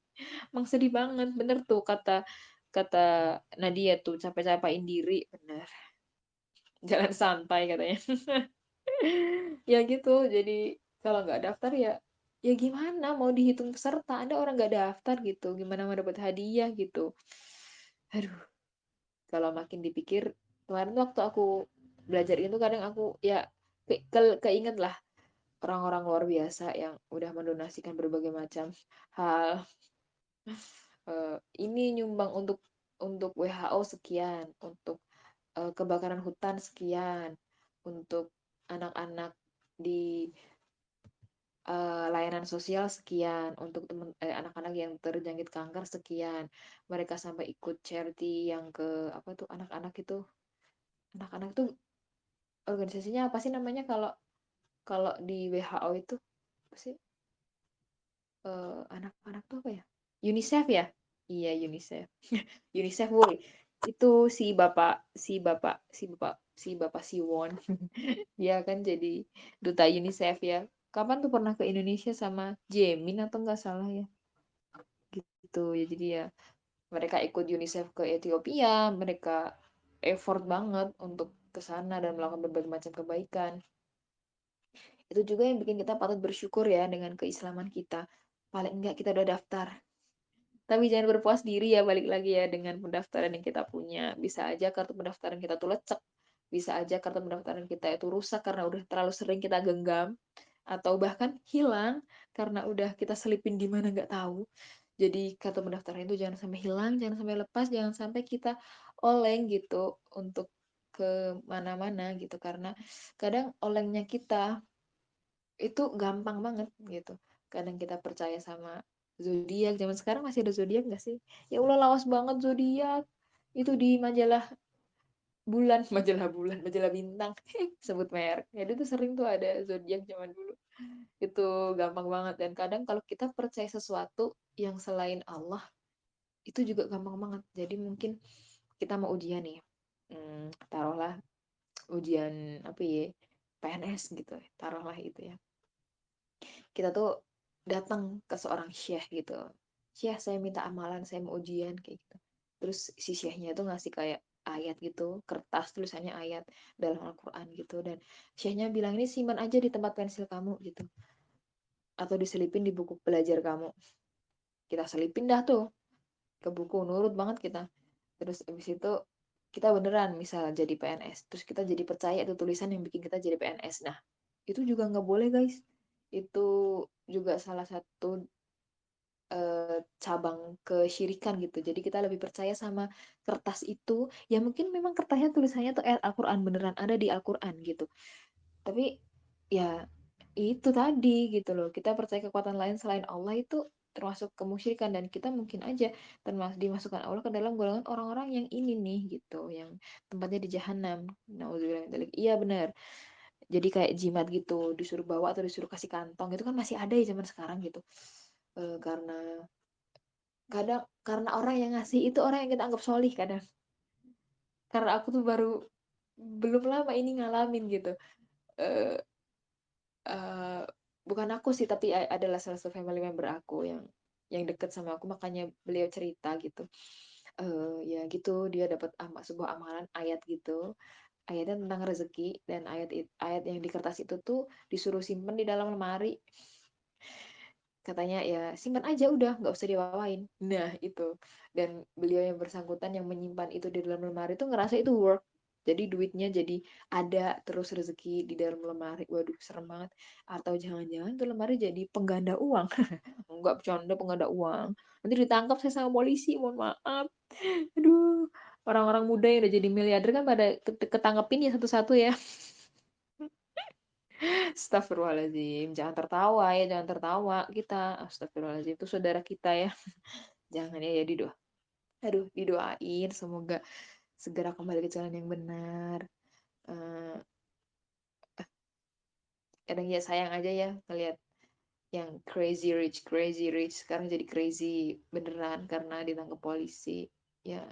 emang sedih banget. Bener tuh kata kata Nadia tuh capek-capekin diri. Bener. Jalan santai katanya. Ya gitu, jadi kalau nggak daftar ya ya gimana mau dihitung peserta, ada orang nggak daftar gitu, gimana mau dapat hadiah gitu. Aduh, kalau makin dipikir, kemarin tuh waktu aku belajar itu kadang aku ya keinget lah orang-orang luar biasa yang udah mendonasikan berbagai macam hal. Ini nyumbang untuk WHO sekian, untuk kebakaran hutan sekian, untuk anak-anak di layanan sosial sekian, untuk anak-anak yang terjangkit kanker sekian. Mereka sampai ikut charity yang ke apa tuh anak-anak itu. Anak-anak tuh organisasinya apa sih namanya kalau kalau di WHO itu apa sih? Anak-anak tuh apa ya? UNICEF ya? Iya, UNICEF. UNICEF woi. Itu si Bapak Siwon. Dia kan jadi duta UNICEF ya. Kapan tuh pernah ke Indonesia sama Jemin atau nggak salah ya? Gitu ya, jadi ya mereka ikut UNICEF ke Ethiopia, mereka effort banget untuk ke sana dan melakukan berbagai macam kebaikan. Itu juga yang bikin kita patut bersyukur ya dengan keislaman kita. Paling enggak kita udah daftar. Tapi jangan berpuas diri ya, balik lagi ya dengan pendaftaran yang kita punya. Bisa aja kartu pendaftaran kita tuh lecek. Bisa aja kartu pendaftaran kita itu rusak karena udah terlalu sering kita genggam. Atau bahkan hilang karena udah kita selipin di mana nggak tahu. Jadi kartu pendaftaran itu jangan sampai hilang, jangan sampai lepas, jangan sampai kita oleng gitu untuk ke mana-mana gitu. Karena kadang olengnya kita itu gampang banget gitu. Kadang kita percaya sama zodiak, zaman sekarang masih ada zodiak nggak sih? Ya Allah lawas banget zodiak. Itu di majalah bulan, majalah bintang, sebut merek. Ya itu tuh sering tuh ada zodiak zaman dulu. Itu gampang banget dan kadang kalau kita percaya sesuatu yang selain Allah itu juga gampang banget. Jadi mungkin kita mau ujian nih. Taruhlah ujian apa ya? PNS gitu. Taruhlah itu ya. Kita tuh datang ke seorang syekh gitu. Syekh, saya minta amalan, saya mau ujian kayak gitu. Terus si syekhnya itu ngasih kayak ayat gitu, kertas tulisannya ayat dalam Al-Quran gitu. Dan syekhnya bilang ini simpan aja di tempat pensil kamu gitu. Atau diselipin di buku belajar kamu. Kita selipin dah tuh ke buku, nurut banget kita. Terus abis itu kita beneran misal jadi PNS. Terus kita jadi percaya itu tulisan yang bikin kita jadi PNS. Nah, itu juga nggak boleh guys. Itu juga salah satu cabang kesyirikan gitu. Jadi kita lebih percaya sama kertas itu. Ya mungkin memang kertasnya tulisannya tuh ayat Al-Quran beneran ada di Al-Quran gitu. Tapi ya itu tadi gitu loh. Kita percaya kekuatan lain selain Allah itu termasuk kemusyrikan, dan kita mungkin aja dimasukkan Allah ke dalam golongan orang-orang yang ini nih gitu, yang tempatnya di jahanam. Nauzubillah min dzalik. Iya benar. Jadi kayak jimat gitu, disuruh bawa atau disuruh kasih kantong itu kan masih ada ya zaman sekarang gitu. Karena karena orang yang ngasih itu orang yang kita anggap solih kadang. Karena aku tuh belum lama ini ngalamin gitu. Eh, eh, Bukan aku sih, tapi adalah salah satu family member aku yang deket sama aku, makanya beliau cerita gitu. Ya gitu, dia dapat sebuah amalan ayat gitu, ayatnya tentang rezeki, dan ayat yang di kertas itu tuh disuruh simpen di dalam lemari. Katanya ya simpan aja udah, nggak usah dibawain. Nah itu, dan beliau yang bersangkutan yang menyimpan itu di dalam lemari itu ngerasa itu work, jadi duitnya jadi ada terus, rezeki di dalam lemari. Waduh serem banget. Atau jangan-jangan tuh lemari jadi pengganda uang. Nggak bercanda, pengganda uang. Nanti ditangkap saya sama polisi, mohon maaf. Aduh, orang-orang muda yang udah jadi miliarder kan pada ketangkepin ya satu-satu ya. Astagfirullahaladzim, jangan tertawa ya, jangan tertawa kita. Astagfirullahaladzim, itu saudara kita ya. Jangan ya, aduh, didoain semoga segera kembali ke jalan yang benar. Eh, Kadang ya sayang aja ya ngeliat yang crazy rich sekarang jadi crazy beneran karena ditangkap polisi. Ya,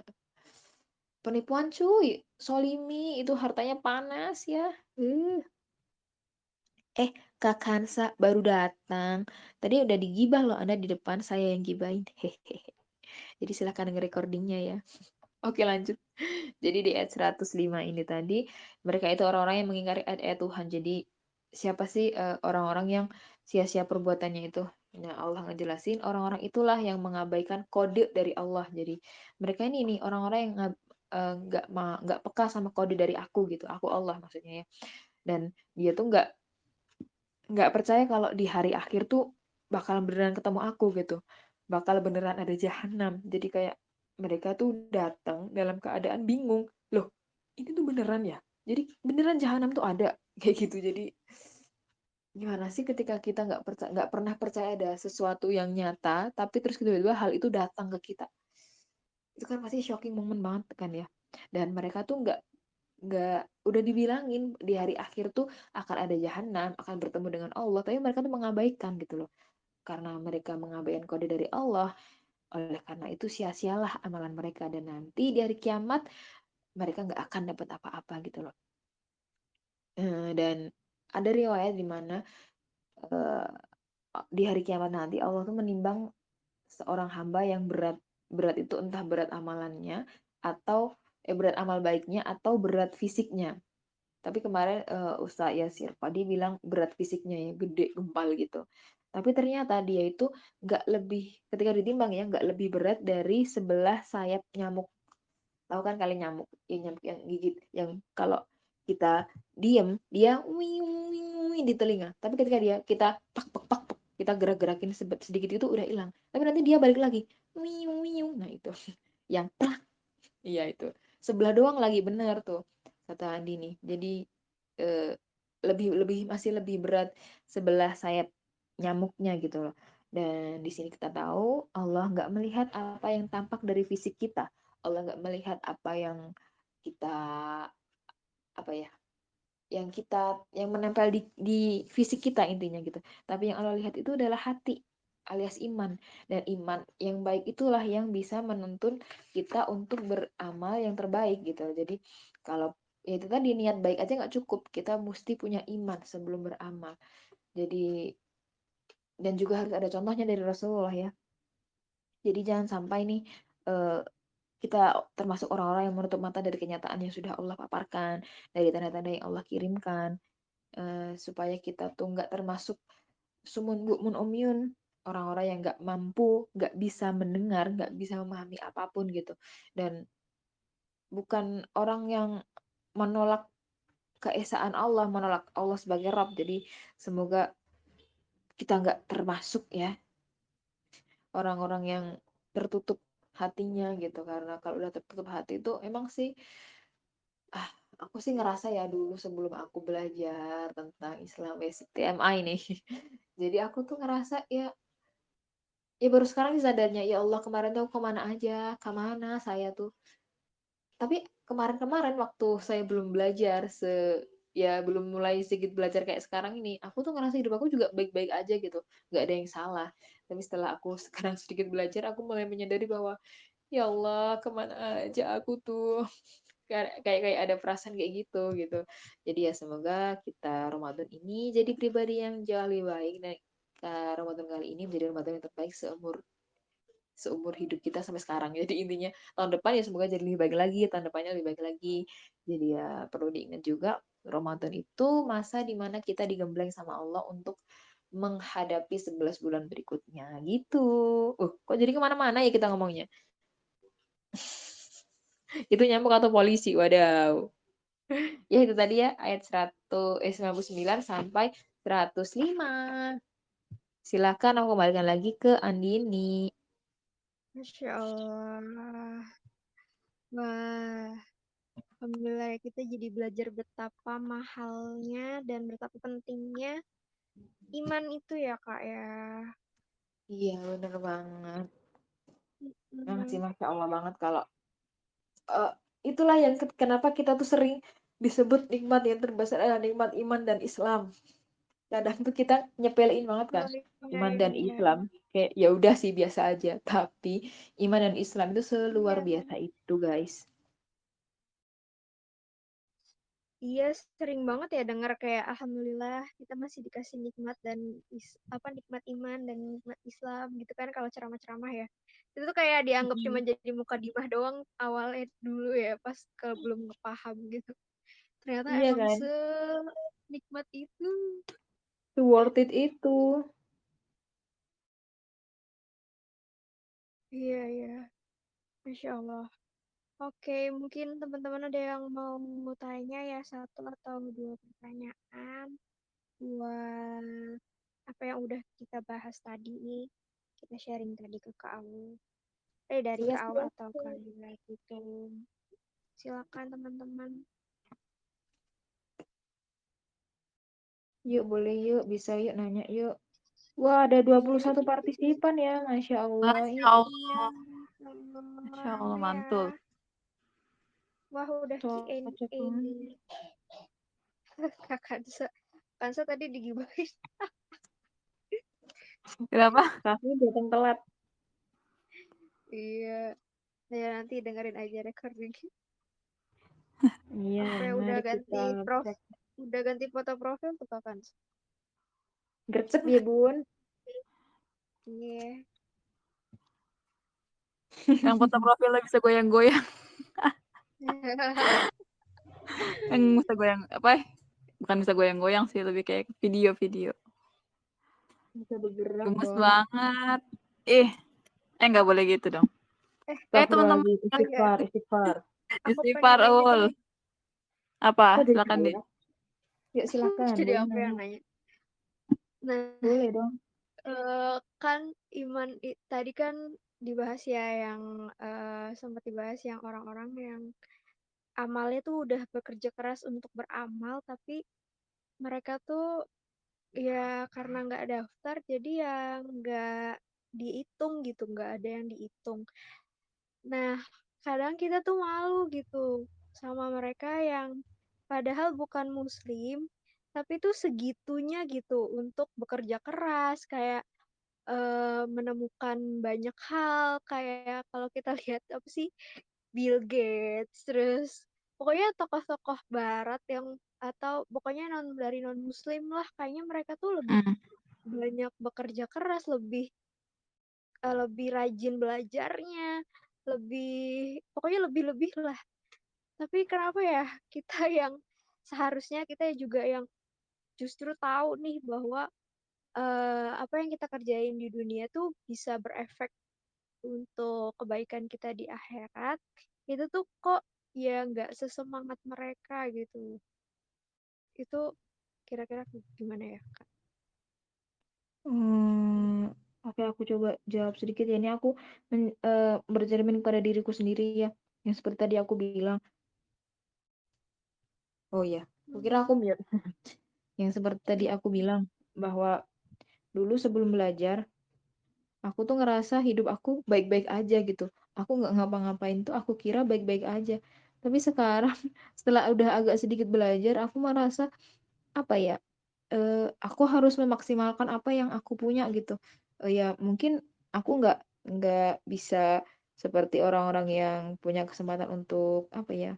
penipuan cuy, solimi itu hartanya panas ya. Kak Kansa baru datang. Tadi udah digibah loh Anda di depan, saya yang gibahin. Hehehe. Jadi silahkan denger recordingnya ya. Oke lanjut. Jadi di ayat 105 ini tadi, mereka itu orang-orang yang mengingkari ayat-ayat Tuhan. Jadi siapa sih orang-orang yang sia-sia perbuatannya itu? Nah, Allah ngejelasin orang-orang itulah yang mengabaikan kode dari Allah. Jadi mereka ini nih orang-orang yang nggak peka sama kode dari aku gitu. Aku Allah maksudnya ya. Dan dia tuh nggak percaya kalau di hari akhir tuh bakal beneran ketemu aku gitu, bakal beneran ada jahanam. Jadi kayak mereka tuh datang dalam keadaan bingung, loh ini tuh beneran ya, jadi beneran jahanam tuh ada kayak gitu. Jadi gimana sih ketika kita nggak pernah percaya ada sesuatu yang nyata, tapi terus tiba-tiba hal itu datang ke kita, itu kan pasti shocking moment banget kan ya. Dan mereka tuh nggak udah dibilangin di hari akhir tuh akan ada jahanam, akan bertemu dengan Allah, tapi mereka tuh mengabaikan gitu loh. Karena mereka mengabaikan kode dari Allah, oleh karena itu sia-sialah amalan mereka, dan nanti di hari kiamat mereka nggak akan dapat apa-apa gitu loh. Dan ada riwayat di mana eh, di hari kiamat nanti Allah tuh menimbang seorang hamba yang berat berat itu entah berat amalannya atau berat amal baiknya atau berat fisiknya. Tapi kemarin Ustaz Yasir Padi bilang berat fisiknya ya gede gempal gitu. Tapi ternyata dia itu nggak lebih, ketika ditimbang ya nggak lebih berat dari sebelah sayap nyamuk. Tahu kan kalian nyamuk, ya, nyamuk yang gigit, yang kalau kita diem dia wing wing wing di telinga. Tapi ketika kita pak pak pak pak, kita gerak-gerakin sedikit itu udah hilang. Tapi nanti dia balik lagi wing wing. Nah itu yang plak. Iya itu. Sebelah doang lagi bener tuh kata Andi nih. Jadi eh, lebih lebih masih lebih berat sebelah sayap nyamuknya gitu loh. Dan di sini kita tahu Allah nggak melihat apa yang tampak dari fisik kita. Allah nggak melihat apa yang kita apa ya, yang menempel di fisik kita intinya gitu. Tapi yang Allah lihat itu adalah hati alias iman. Dan iman yang baik itulah yang bisa menuntun kita untuk beramal yang terbaik gitu. Jadi kalau ya itu tadi, niat baik aja nggak cukup, kita mesti punya iman sebelum beramal. Jadi dan juga harus ada contohnya dari Rasulullah ya. Jadi jangan sampai nih eh, kita termasuk orang-orang yang menutup mata dari kenyataan yang sudah Allah paparkan, dari tanda-tanda yang Allah kirimkan, supaya kita tuh nggak termasuk sumun bukmun umyun, orang-orang yang nggak mampu, nggak bisa mendengar, nggak bisa memahami apapun gitu, dan bukan orang yang menolak keesaan Allah, menolak Allah sebagai Rabb. Jadi semoga kita nggak termasuk ya orang-orang yang tertutup hatinya gitu, karena kalau udah tertutup hati itu emang sih ah aku sih ngerasa ya dulu sebelum aku belajar tentang Islam basic TMI nih jadi aku tuh ngerasa ya Ya baru sekarang disadarnya, ya Allah kemarin tuh aku kemana aja, kemana saya tuh. Tapi kemarin-kemarin waktu saya belum belajar ya belum mulai sedikit belajar kayak sekarang ini, aku tuh ngerasa hidup aku juga baik-baik aja gitu, nggak ada yang salah. Tapi setelah aku sekarang sedikit belajar, aku mulai menyadari bahwa ya Allah kemana aja aku tuh. Kayak ada perasaan kayak gitu. Jadi ya semoga kita Ramadan ini jadi pribadi yang jauh lebih baik dan Ramadan kali ini menjadi Ramadan yang terbaik seumur hidup kita sampai sekarang. Jadi intinya tahun depan ya semoga jadi lebih baik lagi, tahun depannya lebih baik lagi. Jadi ya perlu diingat juga Ramadan itu masa dimana kita digembleng sama Allah untuk menghadapi 11 bulan berikutnya gitu. Kok jadi kemana-mana ya kita ngomongnya. Itu nyamuk atau polisi? Wadaw. Ya itu tadi ya ayat 99 sampai 105. Silakan aku kembalikan lagi ke Andini.
Masya Allah. Wah, alhamdulillah ya, kita jadi belajar betapa mahalnya dan betapa pentingnya iman itu ya Kak ya.
Iya bener banget. Masih
Mm.
Masya Allah banget kalau itulah yang kenapa kita tuh sering disebut nikmat yang terbesar adalah nikmat iman dan Islam. Kadang tuh kita nyepelein banget kan
Oh, iya,
iman dan
iya.
Islam, kayak ya udah sih biasa aja. Tapi iman dan Islam itu seluar
Iya.
biasa itu guys.
Iya, sering banget ya dengar kayak alhamdulillah kita masih dikasih nikmat dan nikmat iman dan nikmat Islam gitu kan kalau ceramah-ceramah ya. Itu tuh kayak dianggap cuma jadi mukadimah doang awalnya dulu ya pas kalau belum ngepaham gitu. Ternyata
Iya
emang
kan,
nikmat itu.
worth it itu.
Iya, iya. Masya Allah. Oke, mungkin teman-teman ada yang mau tanya ya satu atau dua pertanyaan buat apa yang udah kita bahas tadi nih. Kita sharing tadi ke Kak Aul. Dari Kak Aul atau Kak Lila gitu. Silakan teman-teman.
Yuk boleh yuk, bisa yuk nanya yuk. Wah, ada 21 partisipan ya, Masya Allah.
Masya
Ini
Iya,
Allah. Masya Allah,
rame ya.
mantul.
Wah, udah
cocok
Q&A
banget.
nih. Kak Kansa tadi digibahin.
Kenapa?
Kafnya datang telat.
Iya. Ya nanti dengerin aja recording.
Iya,
Sampai udah
mari kita
ganti
cek.
udah ganti foto profil tuh Kak Kansa.
Gercep ya, Bun.
Iya.
Yang foto profilnya bisa goyang-goyang. Yang bisa goyang, apa ya? Bukan bisa goyang-goyang sih, lebih kayak video-video.
Bisa bergerak
Gemes
dong.
banget. Nggak boleh gitu dong. Teman-teman.
Istighfar, istighfar.
Aku
Istighfar,
pengen nanya
Ul.
nih.
Apa?
Kok jadi
Silakan, Di.
saya? Yuk silakan,
Jadi
boleh
aku yang
nanya.
nanya. Nah,
Boleh dong.
kan iman tadi kan dibahas ya yang sempat dibahas yang orang-orang yang amalnya tuh udah bekerja keras untuk beramal tapi mereka tuh ya karena nggak daftar jadi ya nggak dihitung gitu, nggak ada yang dihitung. Nah, kadang kita tuh malu gitu sama mereka yang padahal bukan muslim tapi tuh segitunya gitu untuk bekerja keras kayak menemukan banyak hal kayak kalau kita lihat apa sih Bill Gates terus pokoknya tokoh-tokoh barat yang atau pokoknya dari non muslim lah kayaknya mereka tuh lebih
Hmm.
banyak bekerja keras lebih rajin belajarnya pokoknya lebih lah tapi kenapa ya kita yang seharusnya kita juga yang justru tahu nih bahwa apa yang kita kerjain di dunia tuh bisa berefek untuk kebaikan kita di akhirat itu tuh kok ya nggak sesemangat mereka gitu itu kira-kira gimana ya Kak?
Oke, aku coba jawab sedikit ya. Ini aku bercermin pada diriku sendiri ya. Yang seperti tadi aku bilang. Oh iya, aku kira aku mute. Yang seperti tadi aku bilang bahwa dulu sebelum belajar Aku tuh ngerasa hidup aku baik-baik aja gitu. Aku nggak ngapa-ngapain tuh aku kira baik-baik aja. Tapi sekarang setelah udah agak sedikit belajar, aku merasa apa ya? Aku harus memaksimalkan apa yang aku punya gitu. Ya mungkin aku nggak bisa seperti orang-orang yang punya kesempatan untuk apa ya?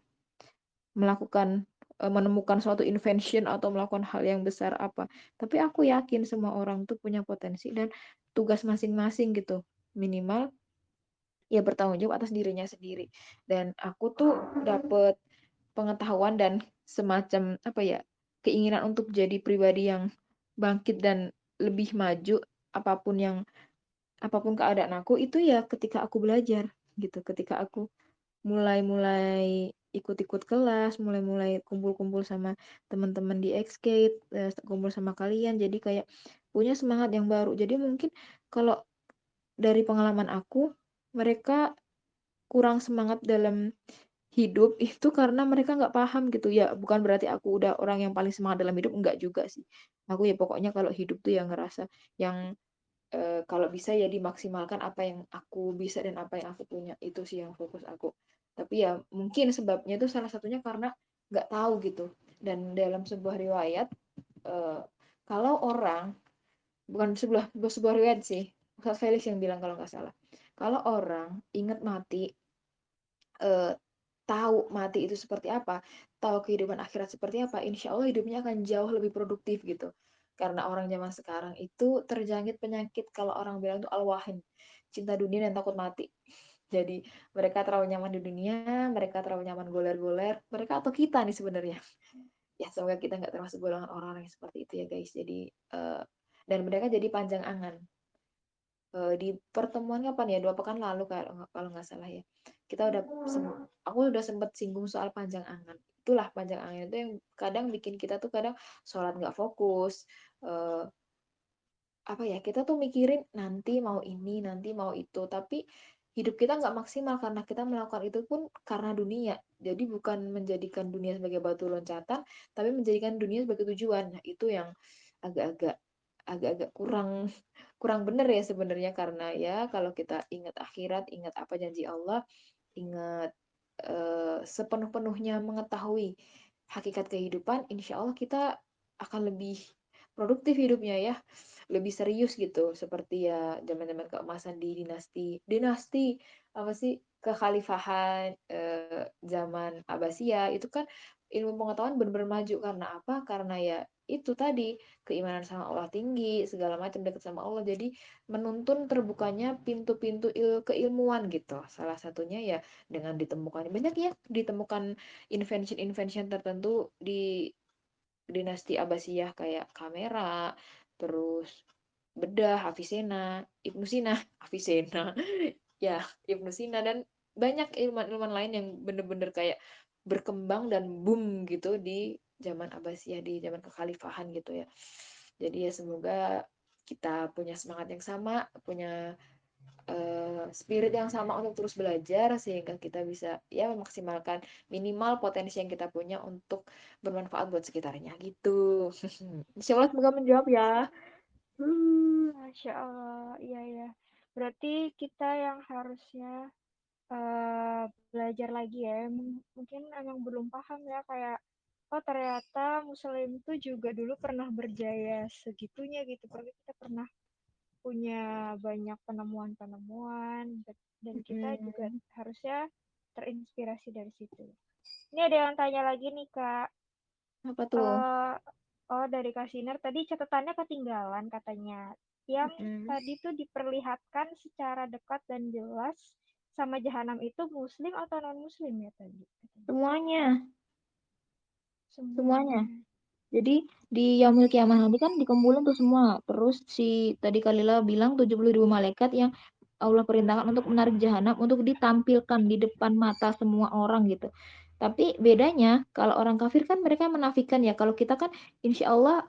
Melakukan menemukan suatu invention atau melakukan hal yang besar apa. Tapi aku yakin semua orang tuh punya potensi dan tugas masing-masing gitu. Minimal ya bertanggung jawab atas dirinya sendiri. Dan aku tuh dapet pengetahuan dan semacam apa ya, keinginan untuk jadi pribadi yang bangkit dan lebih maju apapun yang apapun keadaan aku itu ya ketika aku belajar gitu. Ketika aku mulai-mulai ikut-ikut kelas, mulai-mulai kumpul-kumpul sama teman-teman di Xskate, kumpul sama kalian, jadi kayak punya semangat yang baru. Jadi mungkin kalau dari pengalaman aku, mereka kurang semangat dalam hidup itu karena mereka nggak paham gitu. Ya bukan berarti aku udah orang yang paling semangat dalam hidup, enggak juga sih. Aku ya pokoknya kalau hidup tuh yang ngerasa yang kalau bisa ya dimaksimalkan apa yang aku bisa dan apa yang aku punya itu sih yang fokus aku. Tapi ya mungkin sebabnya itu salah satunya karena nggak tahu gitu. Dan dalam sebuah riwayat eh, kalau orang bukan sebuah riwayat sih, Ustaz Felix yang bilang kalau nggak salah. Kalau orang ingat mati, eh, tahu mati itu seperti apa, tahu kehidupan akhirat seperti apa, insya Allah hidupnya akan jauh lebih produktif gitu. Karena orang zaman sekarang itu terjangkit penyakit kalau orang bilang itu al-wahin, cinta dunia dan takut mati. Jadi mereka terlalu nyaman di dunia, mereka terlalu nyaman goler-goler, mereka atau kita nih sebenarnya. Ya semoga kita nggak termasuk golongan orang-orang yang seperti itu ya guys. Jadi dan mereka jadi panjang angan. Di pertemuan kapan ya 2 pekan lalu kalau nggak salah ya kita aku udah sempet singgung soal panjang angan. Itulah panjang angan itu yang kadang bikin kita tuh kadang sholat nggak fokus. eh, Apa ya, kita tuh mikirin nanti mau ini nanti mau itu, tapi hidup kita nggak maksimal karena kita melakukan itu pun karena dunia. Jadi bukan menjadikan dunia sebagai batu loncatan, tapi menjadikan dunia sebagai tujuan. Nah itu yang agak-agak agak-agak kurang kurang bener ya sebenarnya, karena ya kalau kita ingat akhirat, ingat apa janji Allah, ingat sepenuh-penuhnya mengetahui hakikat kehidupan, insya Allah kita akan lebih produktif hidupnya ya, lebih serius gitu. Seperti ya zaman-zaman keemasan di dinasti apa sih, kekhalifahan zaman Abbasiyah itu kan ilmu pengetahuan benar-benar maju. Karena apa? Karena ya itu tadi, keimanan sama Allah tinggi, segala macam dekat sama Allah. Jadi menuntun terbukanya pintu-pintu keilmuan gitu. Salah satunya ya dengan ditemukan banyak ya, ditemukan invention-invention tertentu di dinasti Abbasiyah kayak kamera, terus bedah Avicenna, Ibnu Sina, Avicenna, ya Ibnu Sina dan banyak ilmuwan-ilmuwan lain yang bener-bener kayak berkembang dan boom gitu di zaman Abbasiyah, di zaman kekhalifahan gitu ya. Jadi ya semoga kita punya semangat yang sama, punya spirit yang sama untuk terus belajar sehingga kita bisa ya memaksimalkan minimal potensi yang kita punya untuk bermanfaat buat sekitarnya gitu. Insya Allah semoga menjawab ya.
Masya Allah, iya ya. Berarti kita yang harusnya belajar lagi ya. Mungkin emang belum paham ya kayak oh ternyata Muslim itu juga dulu pernah berjaya segitunya gitu. Berarti kita pernah punya banyak penemuan-penemuan dan kita juga
Mm-mm.
harusnya terinspirasi dari situ. Ini ada yang tanya lagi nih Kak.
Apa tuh?
Eh, oh dari Kak Sinar tadi catatannya ketinggalan katanya. Yang
Mm-mm.
tadi tuh diperlihatkan secara dekat dan jelas sama jahanam itu muslim atau non muslim ya tadi katanya.
Semuanya, semuanya.
Semuanya.
Jadi di Yaumil Kiamah nanti kan dikumpulin tuh semua. Terus si tadi Kalila bilang 72 malaikat yang Allah perintahkan untuk menarik jahanam untuk ditampilkan di depan mata semua orang gitu. Tapi bedanya kalau orang kafir kan mereka menafikan ya. Kalau kita kan insya Allah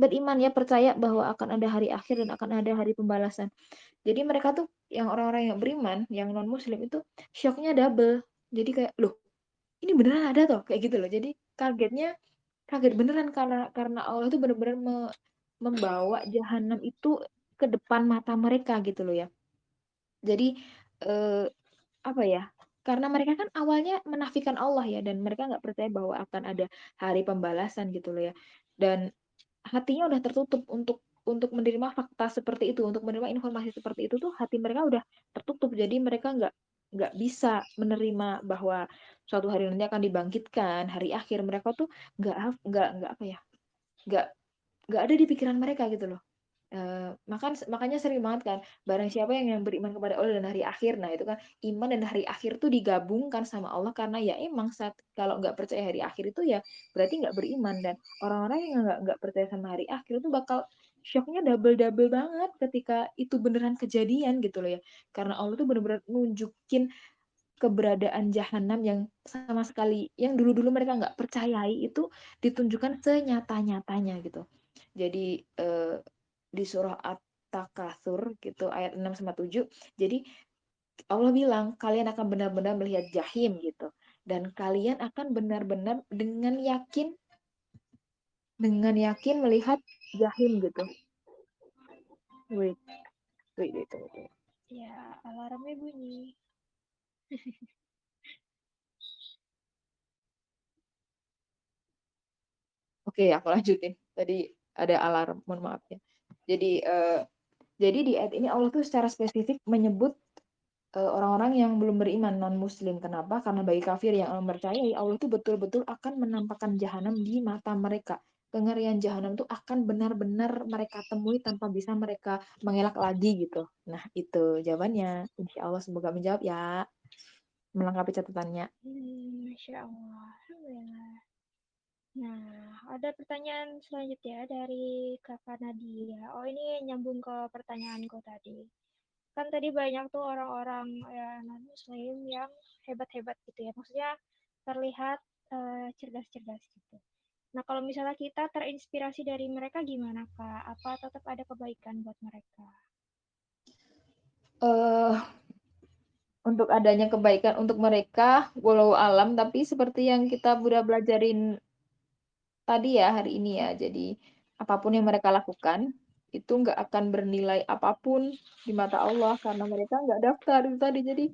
beriman ya, percaya bahwa akan ada hari akhir dan akan ada hari pembalasan. Jadi mereka tuh yang orang-orang yang beriman, yang non muslim itu shocknya double. Jadi kayak loh ini beneran ada toh kayak gitu loh. Jadi kagetnya kaget beneran karena Allah tuh bener-bener membawa jahanam itu ke depan mata mereka gitu loh ya. Jadi apa ya? Karena mereka kan awalnya menafikan Allah ya, dan mereka nggak percaya bahwa akan ada hari pembalasan gitu loh ya. Dan hatinya udah tertutup untuk menerima fakta seperti itu, untuk menerima informasi seperti itu tuh hati mereka udah tertutup. Jadi mereka nggak bisa menerima bahwa suatu hari nanti akan dibangkitkan hari akhir. Mereka tuh nggak apa ya? Nggak nggak ada di pikiran mereka gitu loh. Makanya sering banget kan, barang siapa yang beriman kepada Allah dan hari akhir, nah itu kan iman dan hari akhir tuh digabungkan sama Allah, karena ya emang kalau nggak percaya hari akhir itu ya berarti nggak beriman. Dan orang-orang yang nggak percaya sama hari akhir itu bakal shocknya double banget ketika itu beneran kejadian gitu loh ya, karena Allah tuh bener-bener nunjukin keberadaan jahanam yang sama sekali yang dulu-dulu mereka nggak percayai itu ditunjukkan senyata-nyatanya gitu. Jadi di surah At-Takatsur gitu ayat 6 sama 7. Jadi Allah bilang kalian akan benar-benar melihat jahim gitu, dan kalian akan benar-benar dengan yakin melihat jahim gitu. Wait, wait.
Ya, alarmnya bunyi.
Oke, aku lanjutin. Tadi ada alarm, mohon maaf ya. Jadi di ayat ini Allah tuh secara spesifik menyebut orang-orang yang belum beriman, non-muslim. Kenapa? Karena bagi kafir yang mempercayai, Allah tuh betul-betul akan menampakkan jahanam di mata mereka. Kengerian jahanam tuh akan benar-benar mereka temui tanpa bisa mereka mengelak lagi gitu. Nah, itu jawabannya. Insya Allah semoga menjawab ya. Melengkapi catatannya.
Masya Allah. Alhamdulillah. Nah, ada pertanyaan selanjutnya dari Kakak Nadia. Oh, ini nyambung ke pertanyaanku tadi. Kan tadi banyak tuh orang-orang ya, non-muslim yang hebat-hebat gitu ya. Maksudnya terlihat cerdas-cerdas gitu. Nah, kalau misalnya kita terinspirasi dari mereka gimana, Kak? Apa tetap ada kebaikan buat mereka?
eh untuk adanya kebaikan untuk mereka, walau alam, tapi seperti yang kita udah belajarin tadi ya hari ini ya. Jadi apapun yang mereka lakukan itu nggak akan bernilai apapun di mata Allah karena mereka nggak daftar itu tadi. Jadi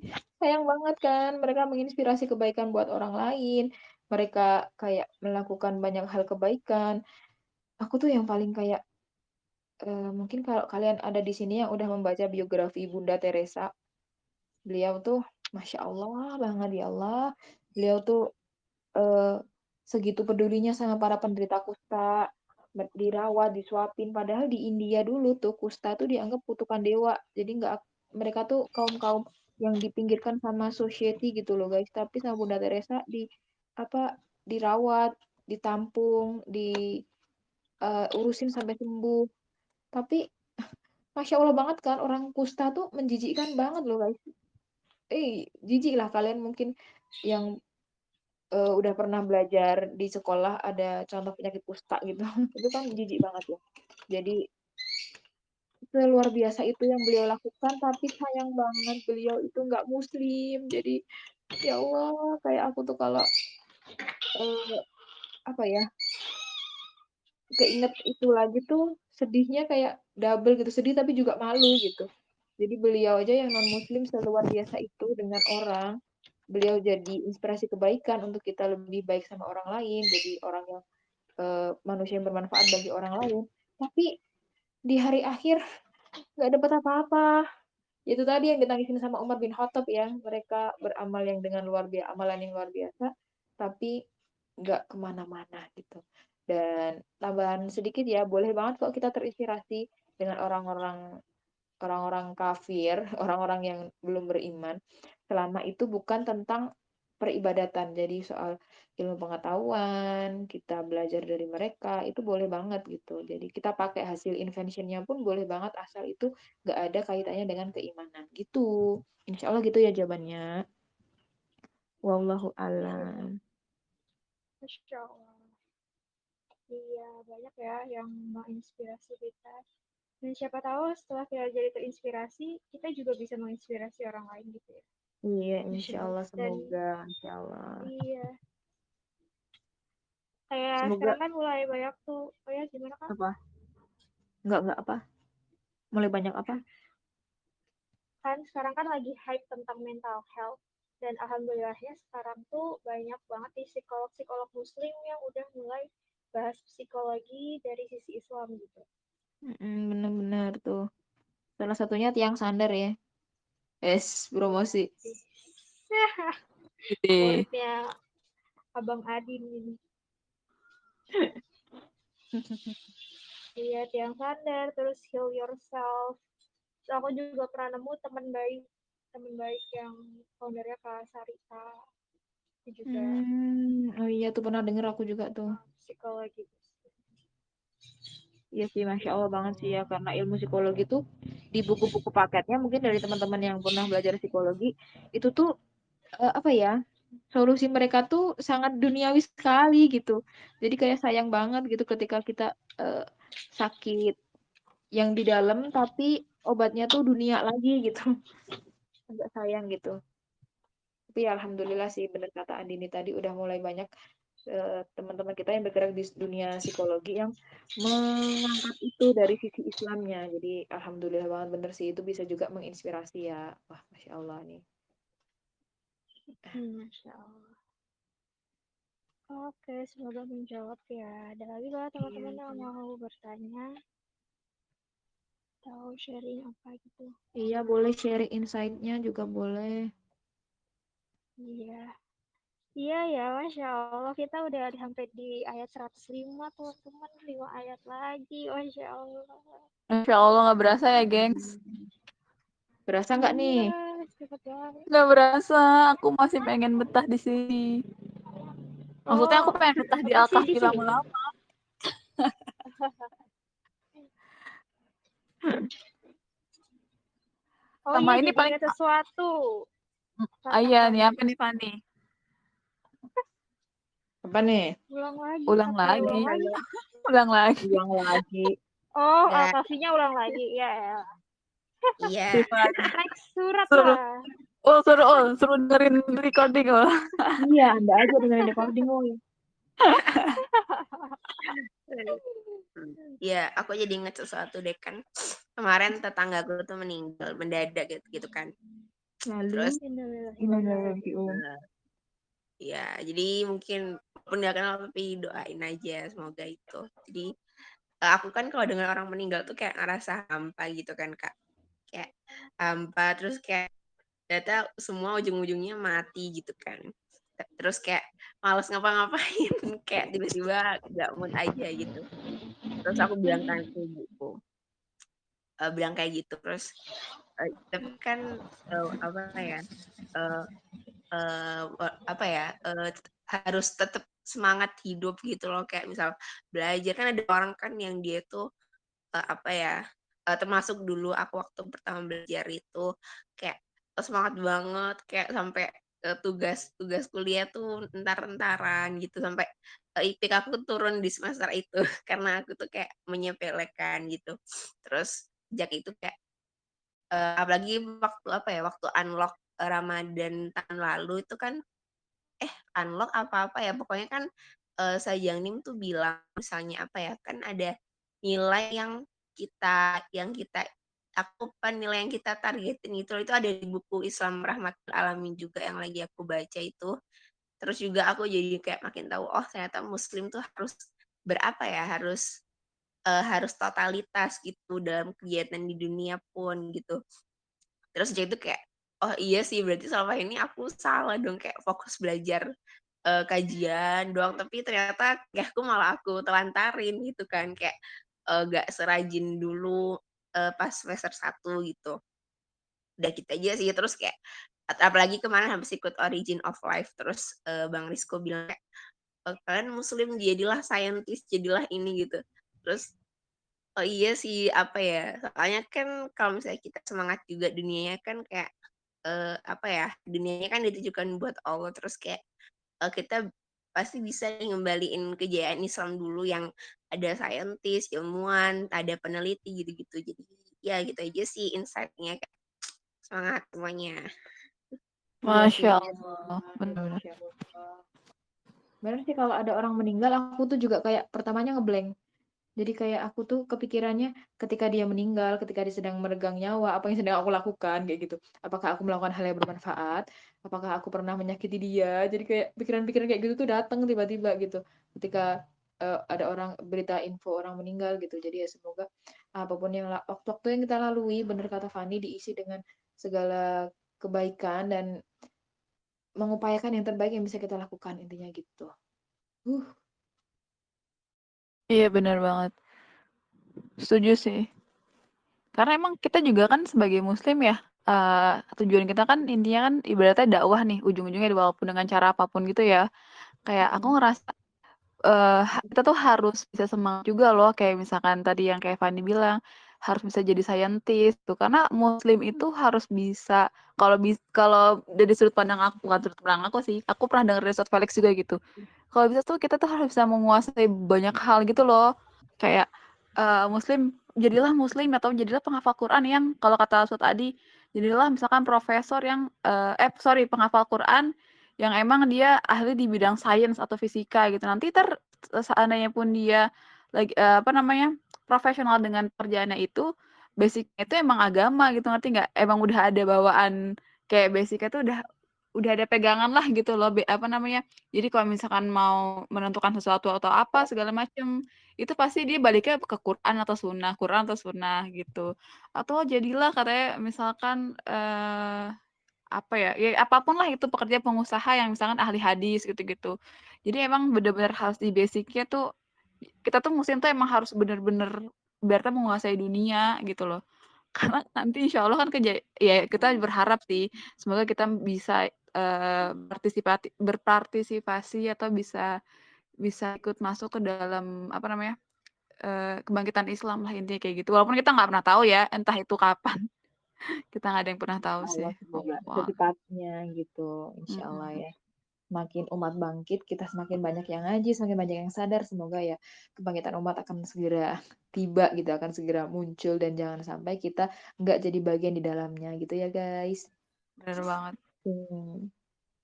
sayang banget kan, mereka menginspirasi kebaikan buat orang lain. Mereka kayak melakukan banyak hal kebaikan. Aku tuh yang paling kayak mungkin kalau kalian ada di sini yang udah membaca biografi Bunda Teresa, beliau tuh Masya Allah banget ya Allah. Beliau tuh eh, segitu pedulinya sama para penderita kusta, dirawat, disuapin. Padahal di India dulu tuh kusta tuh dianggap kutukan dewa. Jadi nggak, mereka tuh kaum-kaum yang dipinggirkan sama society gitu loh guys. Tapi sama Bunda Teresa apa dirawat, ditampung, urusin sampai sembuh. Tapi Masya Allah banget kan, orang kusta tuh menjijikkan banget loh guys. Jijik lah kalian mungkin yang udah pernah belajar di sekolah ada contoh penyakit kusta gitu. Itu kan jijik banget ya. Jadi luar biasa itu yang beliau lakukan, tapi sayang banget beliau itu nggak muslim. Jadi ya Allah, kayak aku tuh kalau eh, apa ya, keinget itu lagi tuh sedihnya kayak double gitu, sedih tapi juga malu gitu. Jadi beliau aja yang non muslim seluar biasa itu dengan orang, beliau jadi inspirasi kebaikan untuk kita lebih baik sama orang lain, jadi orang yang manusia yang bermanfaat bagi orang lain. Tapi di hari akhir nggak dapat apa-apa. Itu tadi yang ditangisin sama Umar bin Khattab ya. Mereka beramal yang dengan amalan yang luar biasa, tapi nggak kemana-mana gitu. Dan tambahan sedikit ya, boleh banget kok kita terinspirasi dengan orang-orang kafir, orang-orang yang belum beriman, selama itu bukan tentang peribadatan. Jadi soal ilmu pengetahuan, kita belajar dari mereka, itu boleh banget gitu. Jadi kita pakai hasil inventionnya pun boleh banget, asal itu nggak ada kaitannya dengan keimanan gitu. Insya Allah gitu ya jawabannya. Wallahu
Iya,
a'lam.
Masya Allah. Iya, banyak ya yang menginspirasi kita. Dan siapa tahu setelah kita jadi terinspirasi, kita juga bisa menginspirasi orang lain gitu ya.
Iya,
Masya
insya
Allah.
Allah,
Dan
semoga, insya Allah.
iya, kayak
Semoga
sekarang kan mulai banyak tuh. Oh ya, gimana Kak?
apa? Nggak apa? mulai banyak apa?
Kan sekarang kan lagi hype tentang mental health. Dan alhamdulillahnya sekarang tuh banyak banget nih psikolog-psikolog muslim yang udah mulai bahas psikologi dari sisi Islam gitu.
Bener-bener tuh. Salah satunya Tiang Sandar ya. Promosi.
Gitu.
Muridnya Abang Adin ini. Iya, Tiang Sandar, terus Heal Yourself. Terus aku juga pernah nemu teman baik yang foundernya Kak Sarita. Itu juga
Oh iya tuh pernah denger aku juga tuh.
psikologi.
Iya sih, Masya Allah banget sih ya. Karena ilmu psikologi tuh di buku-buku paketnya mungkin dari teman-teman yang pernah belajar psikologi, itu tuh apa ya, solusi mereka tuh sangat duniawi sekali gitu. Jadi kayak sayang banget gitu ketika kita sakit yang di dalam tapi obatnya tuh dunia lagi gitu. Agak sayang gitu. Tapi ya alhamdulillah sih bener kata Andini tadi udah mulai banyak teman-teman kita yang bergerak di dunia psikologi yang mengangkat itu dari sisi Islamnya. Jadi alhamdulillah banget bener sih, itu bisa juga menginspirasi ya. Wah, Masya Allah nih.
Masya Allah. Oke, semoga menjawab ya. Ada lagi kalau teman-teman yang mau bertanya atau sharing apa gitu?
Iya, boleh sharing insight-nya juga boleh.
Iya. Iya ya, Masya Allah. Kita udah sampai di ayat 105, teman-teman. 5 ayat lagi, Masya Allah.
Masya Allah nggak berasa ya, gengs.
Berasa nggak nih?
Iya, cepet banget.
Nggak berasa. Aku masih pengen betah di sini. Maksudnya aku pengen betah di
masih di
Al-Kahfi
sini.
lama-lama.
Oh
Sama
iya,
ini
jadi
paling
ingat sesuatu.
iya
Katakan.
nih apa nih Fani?
Apa nih?
Ulang lagi,
Ulang
katanya
lagi.
ulang lagi.
Ulang lagi.
Ulang lagi.
Oh,
Nggak.
Al-Kahfinya ulang lagi. Ya, ya.
Iya.
Si Fani.
Next surat
Suruh
lah.
suruh dengerin recording oh.
Iya, Anda aja dengerin recording woy.
Ya, aku jadi inget sesuatu deh kan. Kemarin tetanggaku tuh meninggal mendadak gitu kan.
Lalu
Terus ya, jadi mungkin walaupun nggak kenal tapi doain aja semoga itu. Jadi aku kan kalau dengar orang meninggal tuh kayak ngerasa hampa gitu kan Kak. Kayak hampa terus kayak ternyata semua ujung-ujungnya mati gitu kan. Terus kayak males ngapa-ngapain kayak tiba-tiba gak mood aja gitu. Terus aku bilang kan ke ibuku, bilang kayak gitu terus tapi kan apa ya apa ya harus tetap semangat hidup gitu loh kayak misal belajar kan ada orang kan yang dia tuh apa ya termasuk dulu aku waktu pertama belajar itu kayak semangat banget kayak sampai tugas kuliah tuh entar-entaran gitu sampai IPK aku turun di semester itu karena aku tuh kayak menyepelekan gitu terus sejak itu kayak apalagi waktu apa ya waktu unlock Ramadan tahun lalu itu kan unlock apa-apa ya pokoknya kan Sajang Nim tuh bilang misalnya apa ya kan ada nilai yang kita aku nilai yang kita targetin itu ada di buku Islam Rahmatul Alamin juga yang lagi aku baca itu terus juga aku jadi kayak makin tahu oh ternyata Muslim tuh harus berapa ya harus totalitas gitu dalam kegiatan di dunia pun gitu terus jadi itu kayak oh iya sih berarti selama ini aku salah dong kayak fokus belajar kajian doang tapi ternyata kayak aku telantarin gitu kan kayak gak serajin dulu pas semester 1 gitu udah gitu aja sih terus kayak apalagi kemarin habis ikut Origin of Life terus Bang Rizko bilang kayak kalian muslim jadilah saintis jadilah ini gitu terus oh iya sih apa ya soalnya kan kalau misalnya kita semangat juga dunianya kan kayak apa ya dunianya kan ditujukan buat Allah terus kayak kita pasti bisa ngembaliin kejayaan Islam dulu yang ada saintis, ilmuwan, ada peneliti gitu-gitu. Jadi ya gitu aja sih insight-nya. Semangat semuanya.
Masya Allah. Benar-benar.
Benar sih kalau ada orang meninggal aku tuh juga kayak pertamanya ngeblank. Jadi kayak aku tuh kepikirannya ketika dia meninggal, ketika dia sedang meregang nyawa, apa yang sedang aku lakukan kayak gitu. Apakah aku melakukan hal yang bermanfaat? Apakah aku pernah menyakiti dia? Jadi kayak pikiran-pikiran kayak gitu tuh datang tiba-tiba gitu. Ketika ada orang berita info orang meninggal gitu. Jadi ya semoga apapun yang waktu-waktu yang kita lalui, bener kata Fani, diisi dengan segala kebaikan dan mengupayakan yang terbaik yang bisa kita lakukan intinya gitu.
Iya benar banget. Setuju sih. Karena emang kita juga kan sebagai muslim ya, tujuan kita kan intinya kan ibaratnya dakwah nih, ujung-ujungnya walaupun dengan cara apapun gitu ya. Kayak aku ngerasa kita tuh harus bisa semangat juga loh, kayak misalkan tadi yang kayak Fanny bilang, harus bisa jadi saintis tuh. Karena muslim itu harus bisa kalau dari sudut pandang aku, bukan sudut pandang aku sih, aku pernah denger dari Ustadz Felix juga gitu. Kalau bisa tuh kita tuh harus bisa menguasai banyak hal gitu loh. Kayak jadilah muslim atau jadilah penghafal Quran yang kalau kata Ustadz Adi, jadilah misalkan profesor yang penghafal Quran yang emang dia ahli di bidang sains atau fisika gitu. Nanti seandainya pun dia lagi profesional dengan pekerjaannya itu, basicnya itu emang agama gitu, ngerti nggak? Emang udah ada bawaan kayak basicnya tuh udah ada pegangan lah gitu loh. Jadi kalau misalkan mau menentukan sesuatu atau apa segala macam, itu pasti dia baliknya ke Quran atau sunnah gitu. Atau jadilah katanya misalkan apapun lah itu pekerja pengusaha yang misalkan ahli hadis gitu-gitu. Jadi emang bener-bener harus di basicnya tuh kita tuh muslim tuh emang harus bener-bener berarti menguasai dunia gitu loh. Karena nanti insya Allah kan ya kita berharap sih semoga kita bisa berpartisipasi atau bisa ikut masuk ke dalam kebangkitan Islam lah intinya kayak gitu. Walaupun kita nggak pernah tahu ya entah itu kapan. Kita nggak ada yang pernah tahu sih.
Allah semoga
Wah.
secepatnya gitu, insya Allah ya. Semakin umat bangkit, kita semakin banyak yang ngaji, semakin banyak yang sadar. Semoga ya kebangkitan umat akan segera tiba gitu, akan segera muncul dan jangan sampai kita nggak jadi bagian di dalamnya gitu ya guys.
Bener banget.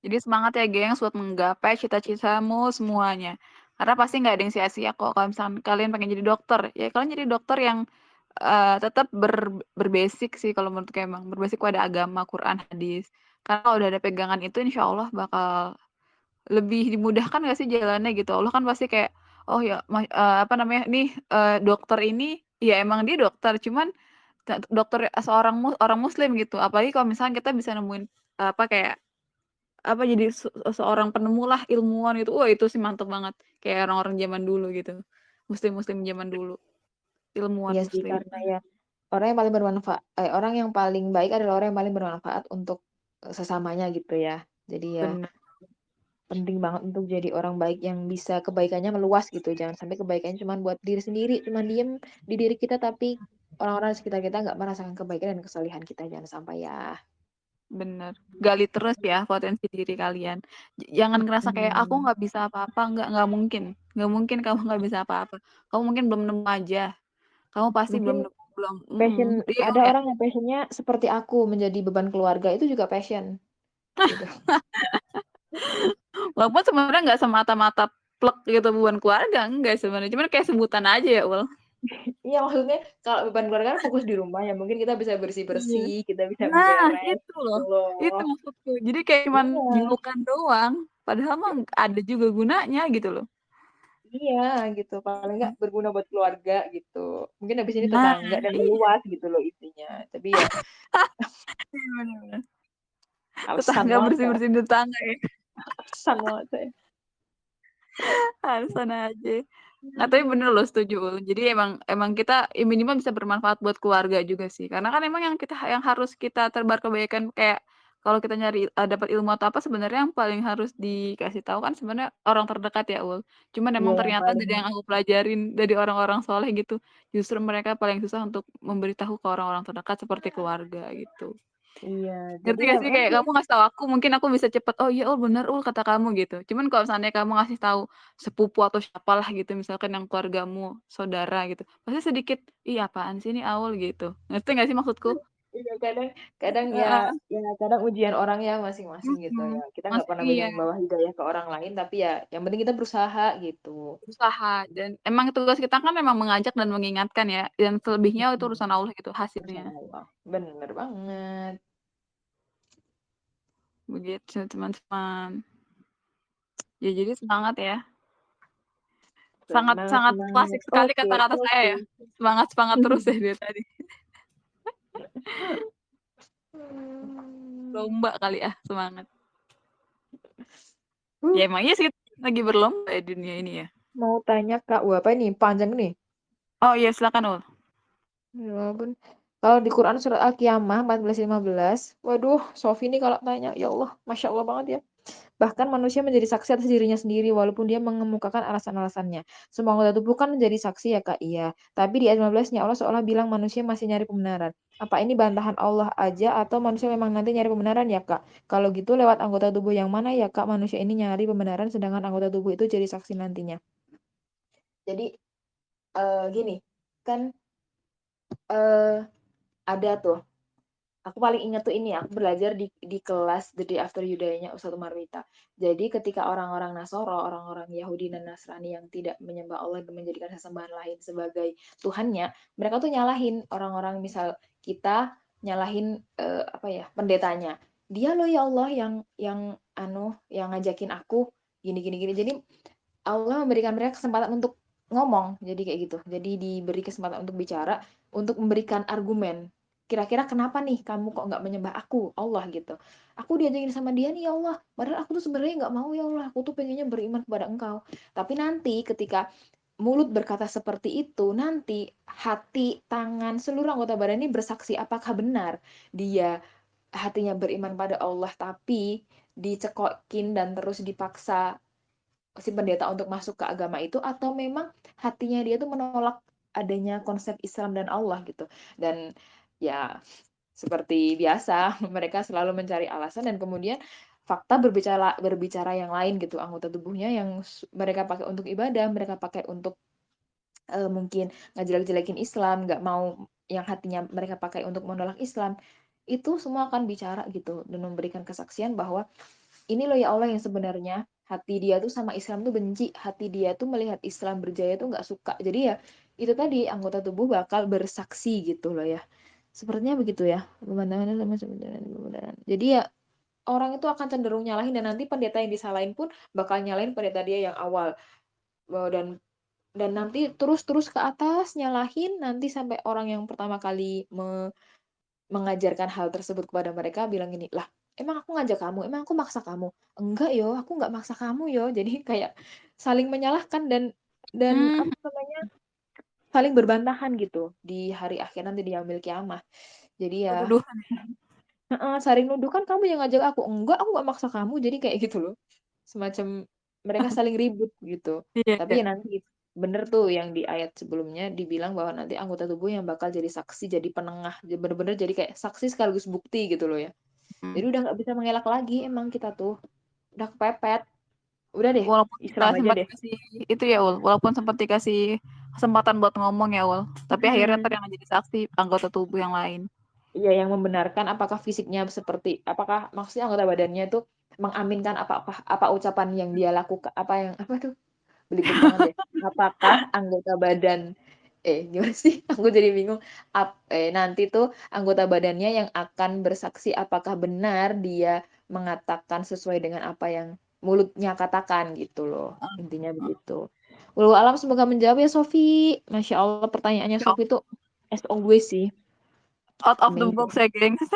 Jadi
semangat ya gengs buat menggapai cita-citamu semuanya. Karena pasti nggak ada yang sia-sia kok. Kalau misalnya kalian pengen jadi dokter, ya kalian jadi dokter yang tetap berbasic sih kalau menurut emang berbasic pada agama, Quran, hadis. Karena kalau udah ada pegangan itu insya Allah bakal lebih dimudahkan nggak sih jalannya gitu. Allah kan pasti kayak dokter ini ya emang dia dokter, cuman dokter orang muslim gitu. Apalagi kalau misalnya kita bisa nemuin jadi seorang penemu lah, ilmuwan gitu. Wah, itu sih mantep banget. Kayak orang-orang zaman dulu gitu. Muslim-muslim zaman dulu. Ilmuwan
iya sih,
muslim.
karena ya orang yang paling baik adalah orang yang paling bermanfaat untuk sesamanya gitu ya. Jadi ya
Bener.
penting banget untuk jadi orang baik yang bisa kebaikannya meluas gitu. Jangan sampai kebaikannya cuma buat diri sendiri, cuma diem di diri kita, tapi orang-orang di sekitar kita nggak merasakan kebaikan dan kesalehan kita. Jangan sampai ya.
Bener. Gali terus ya potensi diri kalian. Jangan ngerasa kayak aku nggak bisa apa-apa. Nggak mungkin. Nggak mungkin kamu nggak bisa apa-apa. Kamu mungkin belum nemu aja. Kamu pasti
Mungkin
belum.
passion,
Iya,
ada
ya.
orang yang passionnya seperti aku, menjadi beban keluarga, itu juga passion. Gitu.
Walaupun sebenarnya nggak semata-mata plek gitu beban keluarga, enggak sebenarnya. Cuman kayak sebutan aja ya, Ul.
Iya, maksudnya kalau beban keluarga kan fokus di rumah ya, mungkin kita bisa bersih-bersih, kita bisa
Nah,
beres
itu
gitu
loh.
loh.
Itu maksudku. Jadi kayak cuman
Iya.
julukan doang. Padahal mah ada juga gunanya gitu loh.
Iya gitu, paling nggak berguna buat keluarga gitu. Mungkin habis ini
Nah,
tetangga dan
iya.
meluas gitu loh intinya. Tapi ya
Bener-bener.
alasan
Tetangga
banget saya.
bersih-bersih tetangga ya.
Alasan banget saya.
Alasan aja. Nah, tapi bener loh, setuju Ul. Jadi emang kita minimal bisa bermanfaat buat keluarga juga sih. Karena kan emang yang harus kita tebar kebaikan kayak kalau kita nyari dapat ilmu atau apa sebenarnya yang paling harus dikasih tahu kan sebenarnya orang terdekat ya Ul. Cuman
Iya,
emang
yang
ternyata
paling
dari yang aku pelajarin dari orang-orang soleh gitu, justru mereka paling susah untuk memberitahu ke orang-orang terdekat seperti keluarga gitu.
iya.
Ngerti
Jadi
gak
ya
sih kayak kamu ngasih tahu aku mungkin aku bisa cepet oh iya bener kata kamu gitu. Cuman kalau misalnya kamu ngasih tahu sepupu atau siapalah gitu misalkan yang keluargamu saudara gitu pasti sedikit ih apaan sih ini Aul gitu. Ngerti gak sih maksudku?
Iya, kadang
Heeh.
kadang ujian orang ya masing-masing gitu ya. Kita nggak pernah bisa
Iya,
membawa hidayah ke orang lain, tapi ya yang penting kita berusaha gitu.
berusaha dan emang tugas kita kan memang mengajak dan mengingatkan ya, dan selebihnya itu
Mm-mm.
urusan Allah gitu
Masya
hasilnya.
Allah, bener banget.
Begitu teman-teman. Ya jadi semangat ya. Sangat
Semangat,
sangat
semangat.
klasik sekali
Oke,
kata-kata saya
oke.
ya. Semangat terus ya dia tadi. Lomba kali ya semangat. Ya emang iya sih lagi berlomba ya dunia ini ya.
Mau tanya Kak, wah apa ini? Panjang nih.
Oh iya silakan Ul.
Ya ampun. Kalau di Quran surat Al-Qiyamah 14:15, waduh, Sofi nih kalau tanya, ya Allah, Masya Allah banget ya. Bahkan manusia menjadi saksi atas dirinya sendiri walaupun dia mengemukakan alasan-alasannya. Semua anggota tubuh kan menjadi saksi ya Kak, iya. Tapi di ayat 15-nya Allah seolah bilang manusia masih nyari pembenaran. Apa ini bantahan Allah aja atau manusia memang nanti nyari pembenaran ya Kak? Kalau gitu lewat anggota tubuh yang mana ya Kak manusia ini nyari pembenaran sedangkan anggota tubuh itu jadi saksi nantinya. Jadi gini, kan eh ada tuh. Aku paling ingat tuh ini, aku belajar di kelas The Day After You-nya Ustadz Umar Wita. Jadi ketika orang-orang Nasoro, orang-orang Yahudi dan Nasrani yang tidak menyembah Allah dan menjadikan sesembahan lain sebagai Tuhannya, mereka tuh nyalahin orang-orang, misal kita nyalahin apa ya, pendetanya. Dia loh ya Allah yang ngajakin aku gini gini gini. Jadi Allah memberikan mereka kesempatan untuk ngomong, jadi kayak gitu. Jadi diberi kesempatan untuk bicara, untuk memberikan argumen. Kira-kira kenapa nih kamu kok nggak menyembah aku, Allah gitu. Aku diajakin sama dia nih ya Allah. Padahal aku tuh sebenarnya nggak mau ya Allah. Aku tuh pengennya beriman kepada Engkau. Tapi nanti ketika mulut berkata seperti itu, nanti hati, tangan, seluruh anggota badan ini bersaksi apakah benar dia hatinya beriman pada Allah tapi dicekokin dan terus dipaksa si pendeta untuk masuk ke agama itu atau memang hatinya dia tuh menolak adanya konsep Islam dan Allah gitu. Dan ya seperti biasa mereka selalu mencari alasan dan kemudian fakta berbicara berbicara yang lain gitu. Anggota tubuhnya yang mereka pakai untuk ibadah, mereka pakai untuk mungkin ngejelek-jelekin Islam, nggak mau yang hatinya mereka pakai untuk menolak Islam, itu semua akan bicara gitu dan memberikan kesaksian bahwa ini loh ya Allah yang sebenarnya hati dia tuh sama Islam tuh benci, hati dia tuh melihat Islam berjaya tuh nggak suka. Jadi ya itu tadi anggota tubuh bakal bersaksi gitu loh ya. Sepertinya begitu ya. Pemandangannya sama sebenarnya. Jadi ya orang itu akan cenderung nyalahin dan nanti pendeta yang disalahin pun bakal nyalahin pendeta dia yang awal. Dan nanti terus ke atas nyalahin nanti sampai orang yang pertama kali mengajarkan hal tersebut kepada mereka bilang gini, lah emang aku ngajak kamu, emang aku maksa kamu? Enggak yo, aku nggak maksa kamu yo. Jadi kayak saling menyalahkan dan
Hmm,
apa namanya saling berbantahan gitu di hari akhir nanti di yaumil kiamah. Jadi ya
aduh.
saling nuduh kan kamu yang ngajak aku nggak maksa kamu. Jadi kayak gitu loh. Semacam mereka saling ribut gitu.
Iya,
Tapi
iya.
ya nanti bener tuh yang di ayat sebelumnya dibilang bahwa nanti anggota tubuh yang bakal jadi saksi, jadi penengah, bener-bener jadi kayak saksi sekaligus bukti gitu loh ya. Jadi
Hmm.
udah nggak bisa mengelak lagi emang kita tuh. Udah kepepet. Udah deh,
Walaupun kita
Islam aja
sempat
deh.
dikasih itu ya Ul, walaupun sempat dikasih kesempatan buat ngomong ya Ul, tapi akhirnya
Mm-mm.
ntar yang jadi saksi anggota tubuh yang lain.
Iya, yang membenarkan apakah fisiknya seperti, apakah maksudnya anggota badannya tuh mengaminkan apa ucapan yang dia lakukan, apa tuh belibet banget deh. Apakah anggota badan gimana sih? Aku jadi bingung. Nanti tuh anggota badannya yang akan bersaksi apakah benar dia mengatakan sesuai dengan apa yang mulutnya katakan gitu loh. Intinya begitu. Wallahu alam semoga menjawab ya Sofi. Masya Allah pertanyaannya
Ya,
Sofi tuh as always sih.
out of the box
Amazing.
ya gengs.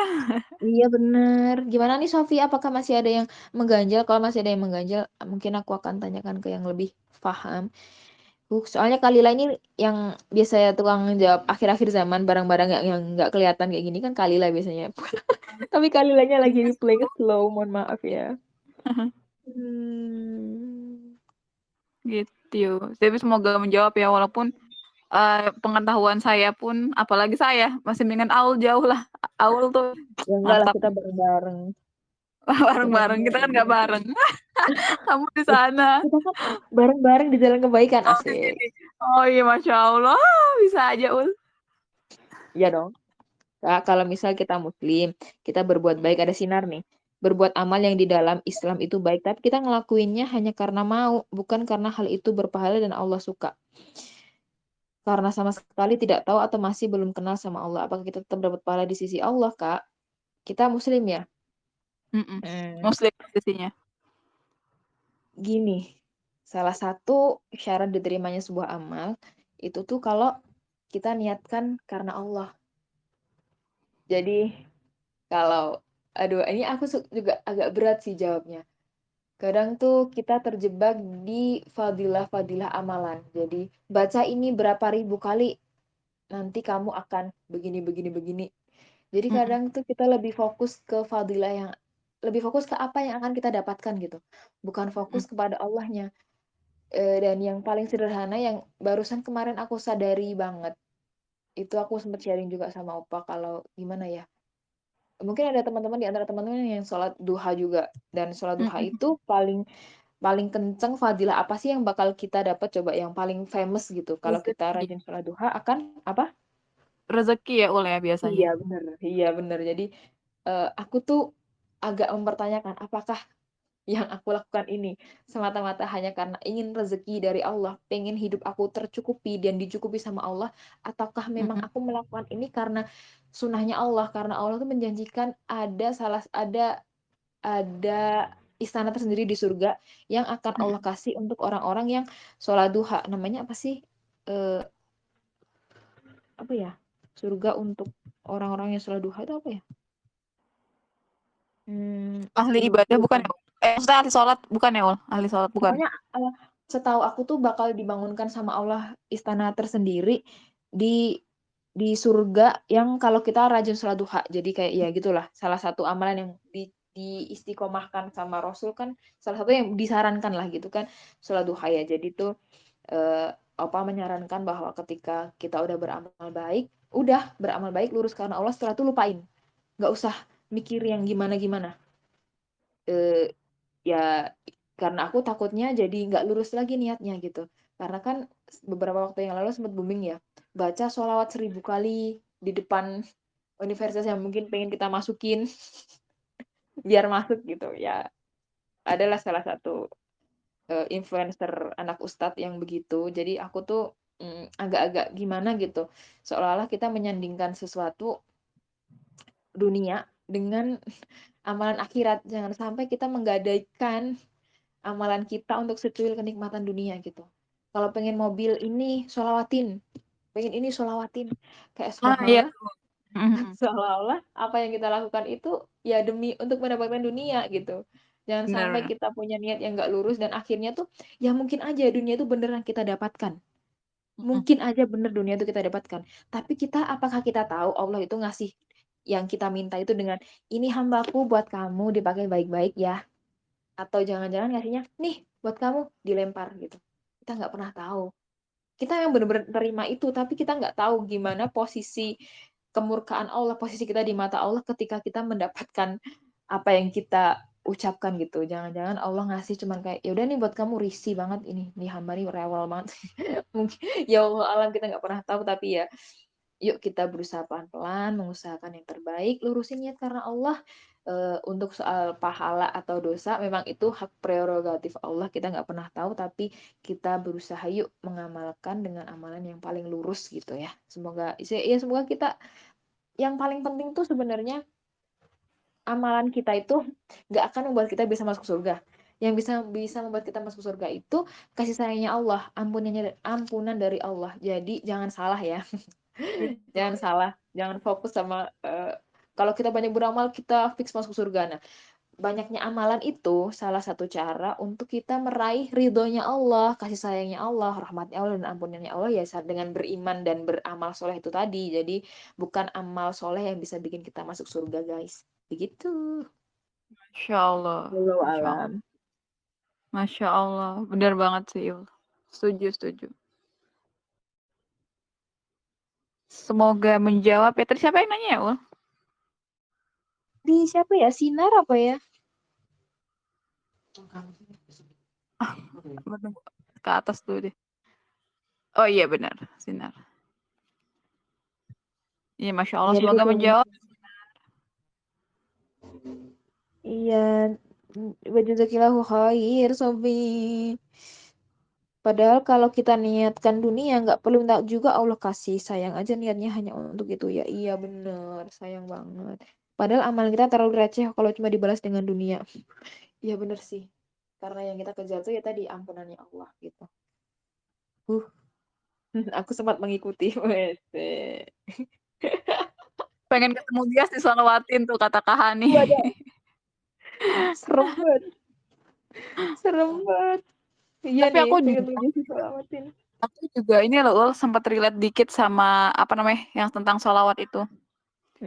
Iya bener. Gimana nih Sofi? Apakah masih ada yang mengganjal? Kalau masih ada yang mengganjal, mungkin aku akan tanyakan ke yang lebih paham. Soalnya Kalila ini yang biasanya tukang jawab akhir-akhir zaman barang-barang yang nggak kelihatan kayak gini kan Kalila biasanya. Tapi Kalilanya lagi di playing slow, mohon maaf ya. Hmm.
Gitu. Tapi semoga menjawab ya walaupun pengetahuan saya pun apalagi saya masih mendingan Aul jauh lah. Aul tuh
Ya enggak lah
mantap.
kita bareng-bareng. Kita
Bareng-bareng kita kan nggak bareng. Kamu di sana.
kita kan bareng-bareng di jalan kebaikan
Oh,
asik.
oh iya Masya Allah bisa aja Ul.
Iya dong. Kak, kalau misal kita muslim, kita berbuat baik, ada sinar nih. Berbuat amal yang di dalam Islam itu baik, tapi kita ngelakuinnya hanya karena mau, bukan karena hal itu berpahala dan Allah suka. Karena sama sekali tidak tahu atau masih belum kenal sama Allah. Apakah kita tetap dapat pahala di sisi Allah, Kak? Kita muslim ya?
Mm-mm.
Hmm,
Muslim posisinya.
Gini, salah satu syarat diterimanya sebuah amal, itu tuh kalau kita niatkan karena Allah. Jadi, kalau, aduh, ini aku juga agak berat sih jawabnya. Kadang tuh kita terjebak di fadilah-fadilah amalan. Jadi, baca ini berapa ribu kali, nanti kamu akan begini, begini, begini. Jadi
Mm-mm.
kadang tuh kita lebih fokus ke fadilah yang, lebih fokus ke apa yang akan kita dapatkan gitu. Bukan fokus
Mm-mm.
kepada Allahnya. Dan yang paling sederhana yang barusan kemarin aku sadari banget. Itu aku sempat sharing juga sama Opa kalau gimana ya. Mungkin ada teman-teman di antara teman-teman yang sholat duha juga. Dan sholat duha
Mm-mm.
itu paling paling kenceng fadilah apa sih yang bakal kita dapat, coba yang paling famous gitu kalau kita
Rezeki.
rajin sholat duha akan apa?
Rezeki ya Ul ya biasanya.
Iya bener. Jadi aku tuh agak mempertanyakan apakah yang aku lakukan ini semata-mata hanya karena ingin rezeki dari Allah, pengen hidup aku tercukupi dan dicukupi sama Allah, ataukah memang
Mm-mm.
aku melakukan ini karena sunnahnya Allah, karena Allah tuh menjanjikan ada istana tersendiri di surga yang akan Allah
Mm-mm.
kasih untuk orang-orang yang sholat duha. Namanya apa sih? Eh, Apa ya? Surga untuk orang-orang yang sholat duha itu apa ya?
Ahli
Lupa,
ibadah bukan
lupa.
ya Ul? Maksudnya ahli sholat bukan ya Ul? Ahli sholat bukan.
Pokoknya eh, setahu aku tuh bakal dibangunkan sama Allah istana tersendiri di surga yang kalau kita rajin sholat duha. Jadi kayak ya gitulah. Salah satu amalan yang diistiqomahkan sama Rasul kan, salah satu yang disarankan lah gitu kan, sholat duha ya. Jadi tuh eh, Opa menyarankan bahwa ketika kita udah beramal baik lurus karena Allah, setelah itu lupain. Nggak usah mikir yang gimana-gimana. Eh, Ya karena aku takutnya jadi nggak lurus lagi niatnya gitu. Karena kan beberapa waktu yang lalu sempat booming ya, baca sholawat 1000 kali di depan universitas yang mungkin pengen kita masukin biar masuk gitu ya. Adalah salah satu influencer anak ustadz yang begitu. Jadi aku tuh agak-agak gimana gitu, seolah-olah kita menyandingkan sesuatu dunia dengan amalan akhirat. Jangan sampai kita menggadaikan amalan kita untuk secuil kenikmatan dunia gitu. Kalau pengen mobil ini sholawatin, pengen ini sholawatin, kayak
Ah iya.
subhanallah,
Mm-mm.
seolah-olah apa yang kita lakukan itu ya demi untuk mendapatkan dunia gitu. Jangan sampai
Benar.
kita punya niat yang nggak lurus dan akhirnya tuh ya mungkin aja dunia itu beneran kita dapatkan.
Mm-mm.
Mungkin aja bener dunia itu kita dapatkan. Tapi apakah kita tahu Allah itu ngasih yang kita minta itu dengan ini hambaku buat kamu dipakai baik-baik ya, atau jangan-jangan ngasihnya nih buat kamu dilempar gitu. Kita nggak pernah tahu. Kita yang benar-benar terima itu, tapi kita nggak tahu gimana posisi kemurkaan Allah, posisi kita di mata Allah ketika kita mendapatkan apa yang kita ucapkan gitu. Jangan-jangan Allah ngasih cuman kayak ya udah nih buat kamu, risih banget ini hamba nih rewel banget. Mungkin ya Allah alam, kita nggak pernah tahu, tapi ya yuk kita berusaha pelan-pelan mengusahakan yang terbaik, lurusin niat karena Allah. Untuk soal pahala atau dosa memang itu hak prerogatif Allah, kita nggak pernah tahu, tapi kita berusaha yuk mengamalkan dengan amalan yang paling lurus gitu ya. Semoga kita, yang paling penting tuh sebenarnya amalan kita itu nggak akan membuat kita bisa masuk surga. Yang bisa bisa membuat kita masuk surga itu kasih sayangnya Allah, ampunan dari Allah. Jadi jangan salah ya. Jangan salah, jangan fokus sama kalau kita banyak beramal kita fix masuk surga. Nah, banyaknya amalan itu salah satu cara untuk kita meraih ridhonya Allah, kasih sayangnya Allah, rahmatnya Allah dan ampunannya Allah ya dengan beriman dan beramal soleh itu tadi. Jadi bukan amal soleh yang bisa bikin kita masuk surga, guys. Begitu.
Masya Allah.
Wallahu
Masya Allah.
alam.
Masya Allah. Benar banget sih Ul. Setuju. Semoga menjawab ya. Tadi siapa yang nanya ya Ul?
Di siapa ya? Sinar apa ya?
Tunggu. Ke atas dulu deh. Oh iya benar. Sinar. Iya, Masya Allah,
Iya,
semoga
didukung.
menjawab.
Iya, wajazakillahu khair, Sofi. Padahal kalau kita niatkan dunia, nggak perlu minta juga, Allah kasih. Sayang aja niatnya hanya untuk itu ya. Iya bener, sayang banget. Padahal amalan kita terlalu receh kalau cuma dibalas dengan dunia. Iya bener sih. Karena yang kita kejar tuh ya tadi ampunannya Allah gitu. Aku sempat mengikuti. Wese.
Pengen ketemu dia disolawatin tuh, kata Kak Hani.
Waduh, serem banget. Serem banget. Iya
Tapi
nih,
aku
pengen
juga
diselawatin.
aku juga ini loh, Ul, sempat relate dikit sama apa namanya yang tentang sholawat itu.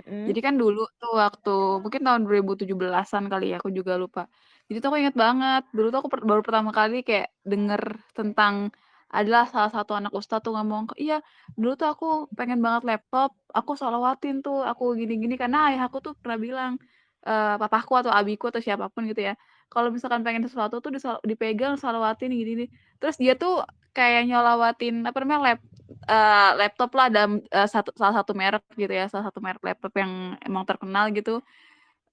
Jadi kan dulu tuh waktu mungkin tahun 2017-an kali ya, aku juga lupa. Jadi tuh aku inget banget, dulu tuh aku baru pertama kali kayak denger tentang adalah salah satu anak ustadz tuh ngomong, iya dulu tuh aku pengen banget laptop, aku sholawatin tuh, aku gini-gini karena ayah aku tuh pernah bilang, papaku atau abiku atau siapapun gitu ya, kalau misalkan pengen sesuatu tuh dipegang sholawatin gini-gini. Terus dia tuh kayak nyolawatin apa namanya laptop lah dalam salah satu merek gitu ya, salah satu merek laptop yang emang terkenal gitu.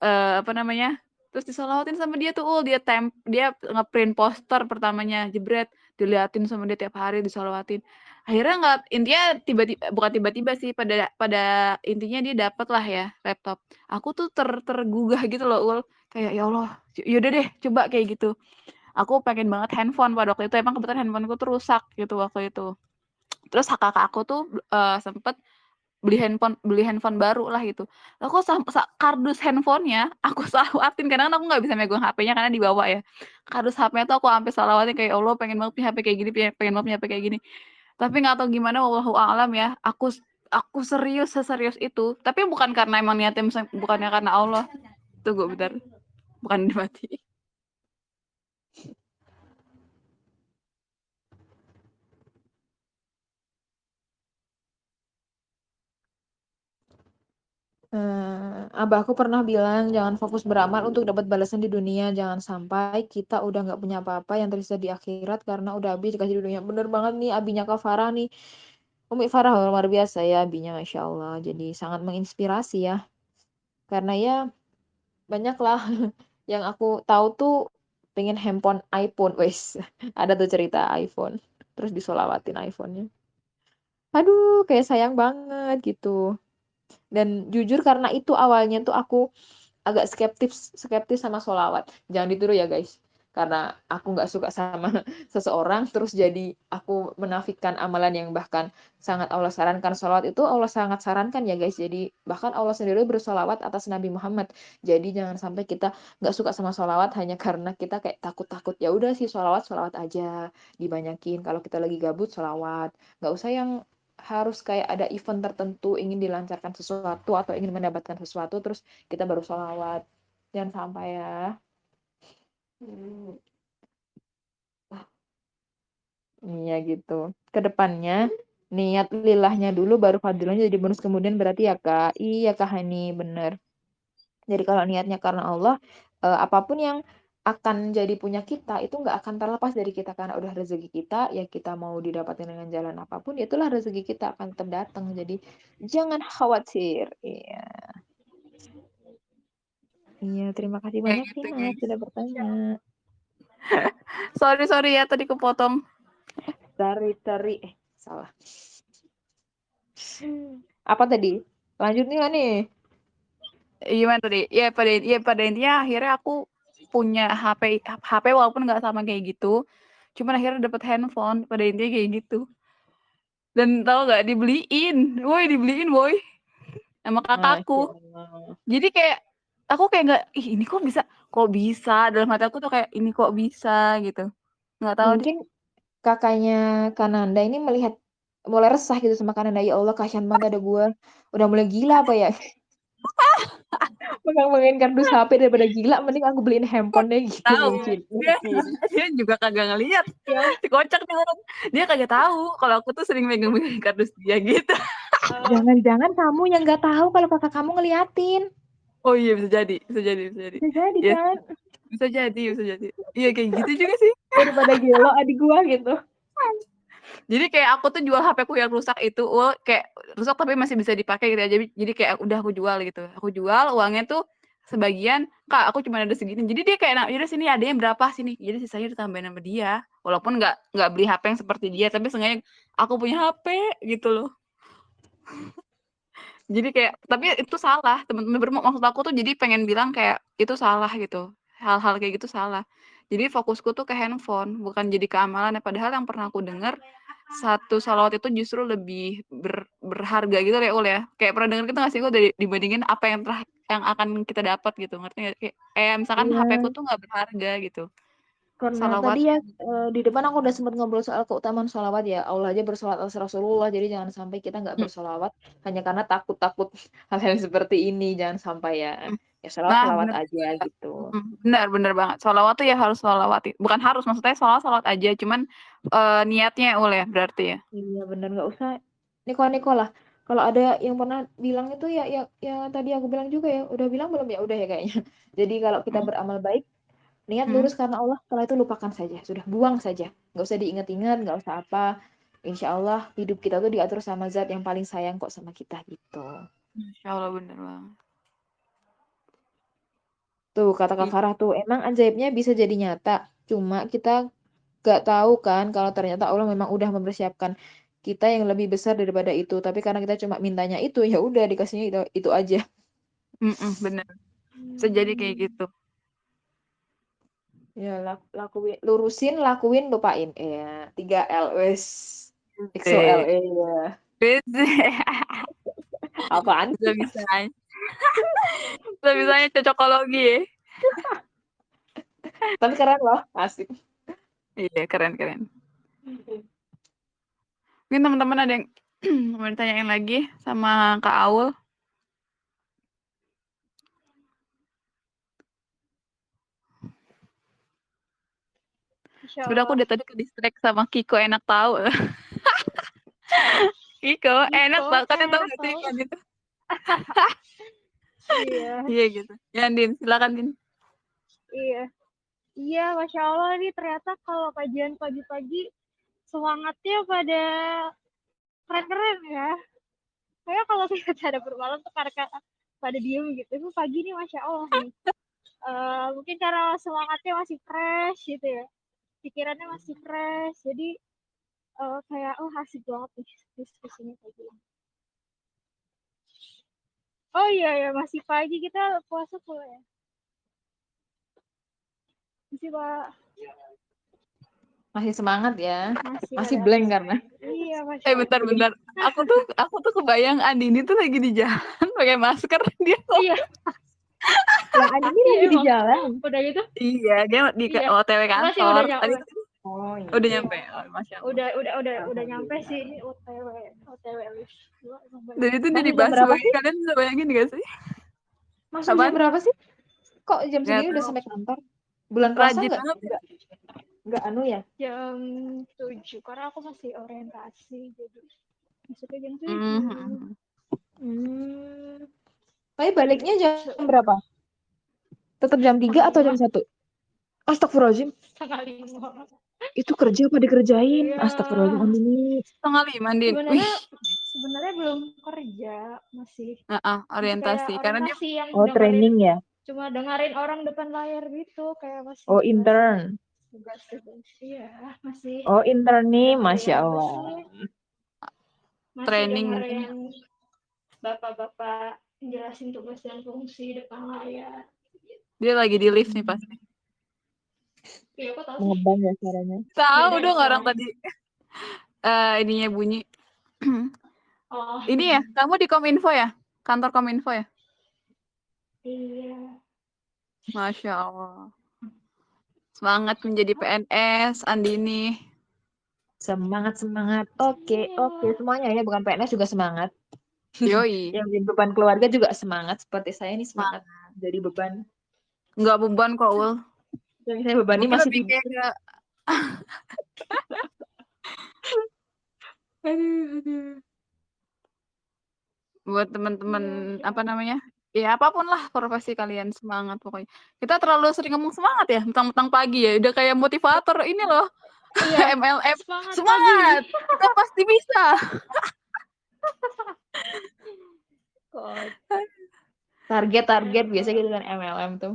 Apa namanya? Terus disolawatin sama dia tuh, dia ngeprint poster pertamanya, jebret, diliatin sama dia tiap hari, disolawatin. Akhirnya nggak, intinya bukan tiba-tiba sih, pada intinya dia dapet lah ya laptop. Aku tuh tergugah gitu loh, Ul. Kayak ya Allah, yaudah deh coba kayak gitu. Aku pengen banget handphone pada waktu itu, emang kebetulan handphoneku tuh rusak gitu waktu itu. Terus kakak aku tuh sempet beli handphone baru lah gitu. Aku kardus handphonenya aku salawatin, karena kan aku nggak bisa megang HP-nya karena dibawa ya. Kardus HP-nya tuh aku sampai salawatin kayak Allah pengen banget punya HP kayak gini, pengen banget punya HP kayak gini. Tapi nggak tahu gimana, wallahu a'lam ya. Aku serius seserius itu. Tapi bukan karena emang niatnya, bukannya karena Allah. Tunggu bentar. Bukan dimati.
Abahku pernah bilang jangan fokus beramal untuk dapat balasan di dunia, jangan sampai kita udah nggak punya apa-apa yang tersisa di akhirat karena udah habis dikasih di dunia. Bener banget nih abinya Kak Farah nih, Umi Farah luar biasa ya abinya, Masya Allah. Jadi sangat menginspirasi ya, karena ya banyak lah yang aku tahu tuh pengen handphone iPhone, wes ada tuh cerita iPhone, terus disolawatin iPhone-nya. Aduh, kayak sayang banget gitu. Dan jujur karena itu awalnya tuh aku agak skeptis sama sholawat. Jangan ditiru ya guys. Karena aku nggak suka sama seseorang, terus jadi aku menafikan amalan yang bahkan sangat Allah sarankan. Sholawat itu Allah sangat sarankan ya guys. Jadi bahkan Allah sendiri bersolawat atas Nabi Muhammad. Jadi jangan sampai kita nggak suka sama sholawat hanya karena kita kayak takut-takut. Ya udah sih sholawat aja, dibanyakin. Kalau kita lagi gabut sholawat. Nggak usah yang harus kayak ada event tertentu ingin dilancarkan sesuatu atau ingin mendapatkan sesuatu terus kita baru sholawat. Jangan sampai ya. Iya gitu. Kedepannya niat lilahnya dulu baru fadilahnya jadi bonus kemudian berarti ya Kak. Iya Kak Hani, bener. Jadi kalau niatnya karena Allah, apapun yang akan jadi punya kita itu nggak akan terlepas dari kita karena udah rezeki kita ya, kita mau didapatkan dengan jalan apapun ya itulah rezeki kita akan tetap datang. Jadi jangan khawatir. Iya. Iya, terima kasih
Kayak
banyak nih
gitu,
Mas
guys.
sudah bertanya.
Sorry ya tadi kepotong.
Tari, salah. Apa tadi? Lanjut nih nggak nih?
Gimana tadi? Ya pada intinya akhirnya aku punya HP walaupun nggak sama kayak gitu. Cuman akhirnya dapet handphone, pada intinya kayak gitu. Dan tau nggak, dibeliin boy sama kakakku.
Masya Allah.
Jadi kayak aku kayak nggak, ini kok bisa dalam hati aku tuh kayak ini kok bisa gitu. Nggak tahu deh.
Mungkin kakaknya Kananda ini mulai resah gitu sama Kananda. Ya Allah, kasihan banget ada gue. Udah mulai gila apa ya? Megang-megangin kardus HP daripada gila, mending aku beliin handphone deh gitu
Tahu
mungkin.
dia juga kagak ngeliat.
Ya.
Si kocak nih orang. Dia kagak tahu kalau aku tuh sering megang kardus dia gitu.
Jangan-jangan kamu yang nggak tahu kalau kakak kamu ngeliatin.
Oh iya, bisa jadi.
Bisa jadi
Yes,
kan?
bisa jadi. Iya kayak gitu juga sih.
Daripada gelo adik gua gitu.
Jadi kayak aku tuh jual HP-ku yang rusak itu, kayak rusak tapi masih bisa dipakai gitu ya. Jadi kayak udah aku jual gitu. Aku jual uangnya tuh sebagian, "Kak, aku cuma ada segini." Jadi dia kayak, "Nah, yaudah sini adanya berapa sini?" Jadi sisanya ditambahin sama dia. Walaupun nggak beli HP yang seperti dia, tapi seenggaknya aku punya HP gitu loh. Jadi kayak tapi itu salah, temen-temen maksud aku tuh jadi pengen bilang kayak itu salah gitu. Hal-hal kayak gitu salah. Jadi fokusku tuh ke handphone, bukan jadi ke amalan. Padahal yang pernah aku dengar satu sholawat itu justru lebih berharga gitu ya Ul ya. Kayak pernah denger gitu nggak sih Ul dibandingin apa yang akan kita dapat gitu, ngerti nggak? Kayak misalkan
Iya.
HP-ku tuh nggak berharga gitu.
Karena
Sholawat.
tadi ya di depan aku udah sempat ngobrol soal keutamaan sholawat ya. Allah aja bersolawat atas Rasulullah. Jadi jangan sampai kita nggak bersolawat hanya karena takut hal-hal seperti ini. Jangan sampai ya. Ya
Nah,
sholawat
bener
aja
juga.
gitu.
Bener banget. Sholawat tuh ya harus sholawat. Bukan harus, maksudnya sholawat aja. Cuman niatnya Ul ya berarti ya.
Iya bener, nggak usah niko-niko lah. Kalau ada yang pernah bilang itu ya tadi aku bilang juga ya. Udah bilang belum ya? Udah ya kayaknya. Jadi kalau kita beramal baik, niat lurus karena Allah, setelah itu lupakan saja. Sudah buang saja. Nggak usah diingat-ingat, nggak usah apa. Insya Allah hidup kita tuh diatur sama zat yang paling sayang kok sama kita gitu.
Insya Allah bener banget.
Tuh kata Kak Farah tuh, emang ajaibnya bisa jadi nyata. Cuma kita gak tahu kan kalau ternyata Allah memang udah mempersiapkan kita yang lebih besar daripada itu. Tapi karena kita cuma mintanya itu, ya udah dikasihnya itu aja.
Bener. Bisa jadi kayak gitu.
Ya lurusin, lakuin, lupain. Ya 3L wes. XOL ya. Apaan?
Bisa-bisanya. Bisa-bisanya cocokologi ya.
Tapi keren loh, asik.
Iya, keren. Mungkin teman-teman ada yang mau ditanyain lagi sama Kak Aul? Sudah aku udah tadi ke distract sama Kiko enak tahu. Kiko enak tau, kalian tahu nggak sih kan itu?
Iya.
Iya gitu. Ya Din, silakan Din.
Iya, Masya Allah nih ternyata kalau kajian pagi-pagi semangatnya pada keren-keren ya. Kayak kalau kita ada bermalam tuh karena pada diem gitu. Itu pagi nih Masya Allah nih. Mungkin karena semangatnya masih fresh gitu ya. Pikirannya masih fresh. Jadi kayak asik banget nih diskusinya pagi. Oh iya masih pagi, kita puasa pula ya. Masih Pak.
Masih semangat ya. Masih
ada.
blank karena.
Iya, Masya Allah.
Bentar. Aku tuh kebayang Andini tuh lagi di jalan pakai masker dia.
Iya.
Yang Andini lagi di jalan.
Udah gitu?
Iya, dia di OTW kantor.
Masih udah nyampe.
Oh, iya.
Udah nyampe. Oh, Masya Allah.
Udah nyampe sih ini OTW list.
Dan itu dia dibahas sebagai, kalian bisa bayangin gak sih?
Masuk jam berapa sih? Kok jam segini udah sampai kantor? Bulan puasa nggak anu ya?
Jam 7, karena aku masih orientasi, jadi masuknya jam 7.
Tapi baliknya jam berapa? Tetap jam 3 atau jam 1? Astagfirullahaladzim.
4:30.
Itu kerja apa dikerjain? Astagfirullahaladzim Andini.
4:30 Din.
Sebenarnya belum kerja, masih
orientasi. Karena dia
training ya.
Cuma dengerin orang depan layar gitu, kayak masih
intern.
Tugas. Iya, masih.
Intern nih, Masya Allah.
Masih
training
dengerin bapak-bapak jelasin tugas dan fungsi depan layar.
Dia lagi di lift nih pasti.
Iya, kok tahu?
Ngebang ya suaranya.
Tahu dong orang tadi. Ininya bunyi. Ini ya, kamu di Kominfo ya? Kantor Kominfo ya?
Iya.
Masya Allah. Semangat menjadi PNS, Andini.
Semangat. Oke. Semuanya ya, bukan PNS juga semangat.
Yoi.
Yang jadi beban keluarga juga semangat. Seperti saya ini semangat jadi beban.
Enggak beban kok, Ul.
Yang saya bebani masih
lebih kayak
aduh.
Buat teman-teman apa namanya? Ya apapun lah profesi kalian, semangat pokoknya. Kita terlalu sering ngomong semangat ya, mentang-mentang pagi ya, udah kayak motivator ini loh.
Iya,
MLM.
semangat pagi.
Semangat! Kita pasti bisa.
Kocak.
Target biasa gitu kan MLM tuh.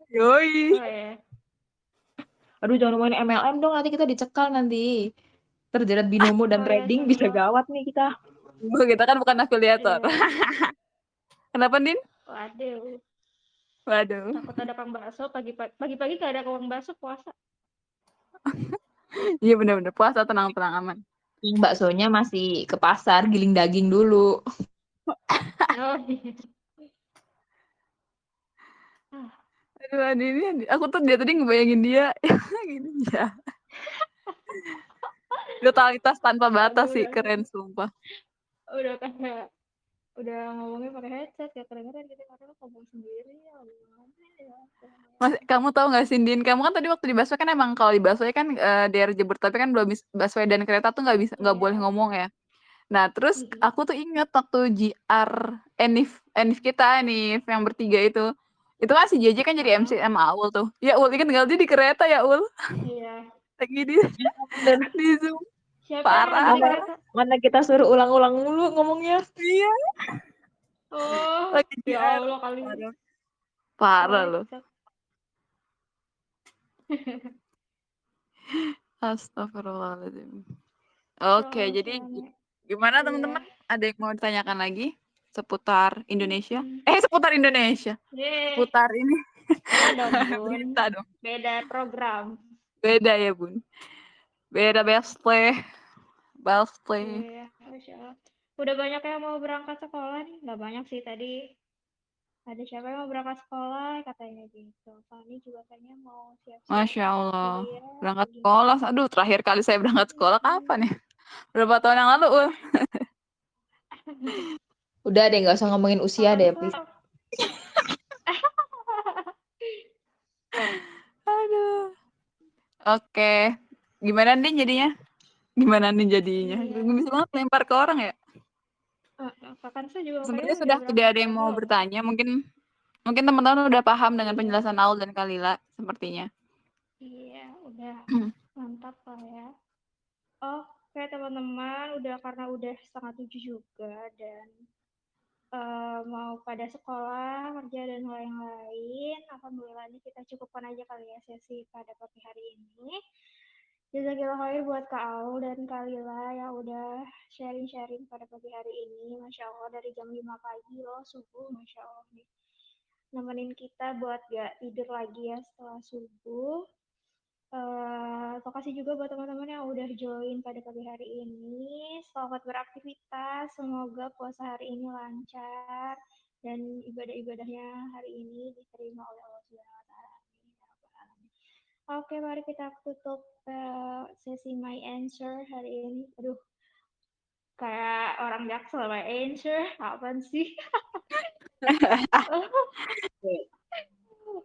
Yoi.
Oh ya.
Aduh, jangan main MLM dong, nanti kita dicekal nanti. Terjerat binomo dan
Oh ya,
trading bisa
sama.
gawat nih kita.
Kita kan bukan afiliator.
Iya.
Kenapa, Din?
Waduh,
Waduh.
takut ada kang bakso pagi-pagi gak ada kang bakso puasa.
Iya bener-bener puasa tenang-tenang aman.
Yang baksonya masih ke pasar, giling daging dulu.
Oh iya. Ah,
Aduh, ini aku tuh dia tadi ngebayangin dia gini ya. Totalitas tanpa batas sih,
udah
keren sumpah.
kayak udah ngomongnya pakai headset ya kedengeran gitu karena lu ngomong sendiri ya gimana ya.
Mas, kamu tahu nggak sih, Din? Kamu kan tadi waktu di busway kan emang kalau di busway kan daerah Jabodetabek kan belum bisa, busway dan kereta tuh nggak boleh
Iya.
ngomong ya. Nah, terus aku tuh inget waktu JR Enif kita nih yang bertiga itu. Itu kan si JJ kan jadi MC sama Aul tuh. Ya Ul, inget nggak dia di kereta ya Ul?
Iya.
Lagi
Bener.
di Zoom.
Siapa yang
Parah.
lagi di kereta?
Mana kita suruh ulang-ulang mulu ngomongnya.
Iya.
Oh,
Lagi
ya
JR.
Allah kali.
Parah loh.
Kocak.
Astagfirullahaladzim. Oke, jadi gimana
Iya.
teman-teman? Ada yang mau ditanyakan lagi seputar Indonesia? Seputar Indonesia.
Yeay.
Seputar ini.
Enggak dong, Bun.
Berita dong.
Beda program.
Beda ya, Bun. Beda best play.
Iya, Masya Allah. Udah banyak yang mau berangkat sekolah nih. Nggak banyak sih tadi. Ada siapa yang mau berangkat sekolah katanya gitu. Fani juga kayaknya mau siap-siap
Masya Allah.
kuliah.
Berangkat sekolah. Aduh, terakhir kali saya berangkat sekolah kapan ya? Berapa tahun yang lalu, Ul?
Udah deh, nggak usah ngomongin usia deh, please.
Aduh. Oke. Gimana Din jadinya? Gimana Din jadinya?
Iya.
Bisa banget lempar ke orang ya?
Kakak saya juga
Sebenarnya sudah tidak ada yang mau bertanya. Mungkin teman-teman udah paham dengan penjelasan Aul dan Kalila sepertinya.
Iya, udah mantap lah ya. Oke teman-teman, karena udah 6:30 juga dan mau pada sekolah, kerja dan lain-lain. Alhamdulillah ini kita cukupkan aja kali ya sesi pada pagi hari ini. Jazakillah khair buat Kak Aul dan Kak Lila yang udah sharing-sharing pada pagi hari ini. Masya Allah dari jam 5 pagi loh, subuh. Masya Allah nih. Nemenin kita buat gak tidur lagi ya setelah subuh. Makasih juga buat teman-teman yang udah join pada pagi hari ini. Selamat beraktivitas. Semoga puasa hari ini lancar dan ibadah-ibadahnya hari ini diterima oleh Allah Subhanahu wa taala. Oke, mari kita tutup sesi My Answer hari ini. Aduh, kayak orang Jaksel My Answer, apaan sih?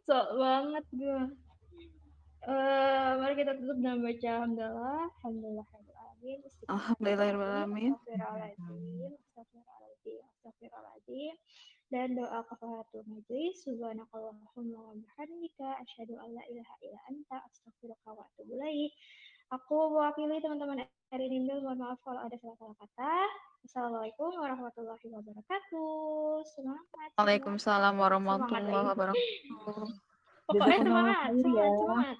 Sok banget gue. Mari kita tutup dengan baca alhamdulillah, alhamdulillahirobbilalamin,
Alhamdulillahirobbilalamin.
Astagfirullahaladzim, dan doa kafaratul majlis. Subhanakallahumma wa bihamdika asyhadu an la ilaha illa anta astaghfiruka wa atubu ilaik. Aku mewakili teman-teman Erin Imbel, mohon maaf kalau ada salah-salah kata. Assalamualaikum warahmatullahi wabarakatuh. Semangat.
Waalaikumsalam warahmatullahi wabarakatuh.
Pokoknya semangat.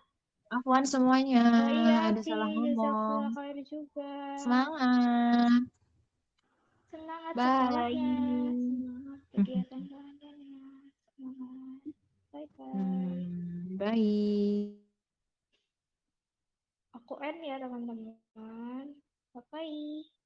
Afwan semuanya.
Iya,
ada salah ngomong.
Juga.
Semangat.
Semangat
Bye.
sekolahnya. Semangat kegiatan kaliannya. Semangat. Bye-bye.
Bye.
Aku end ya teman-teman. Bye-bye.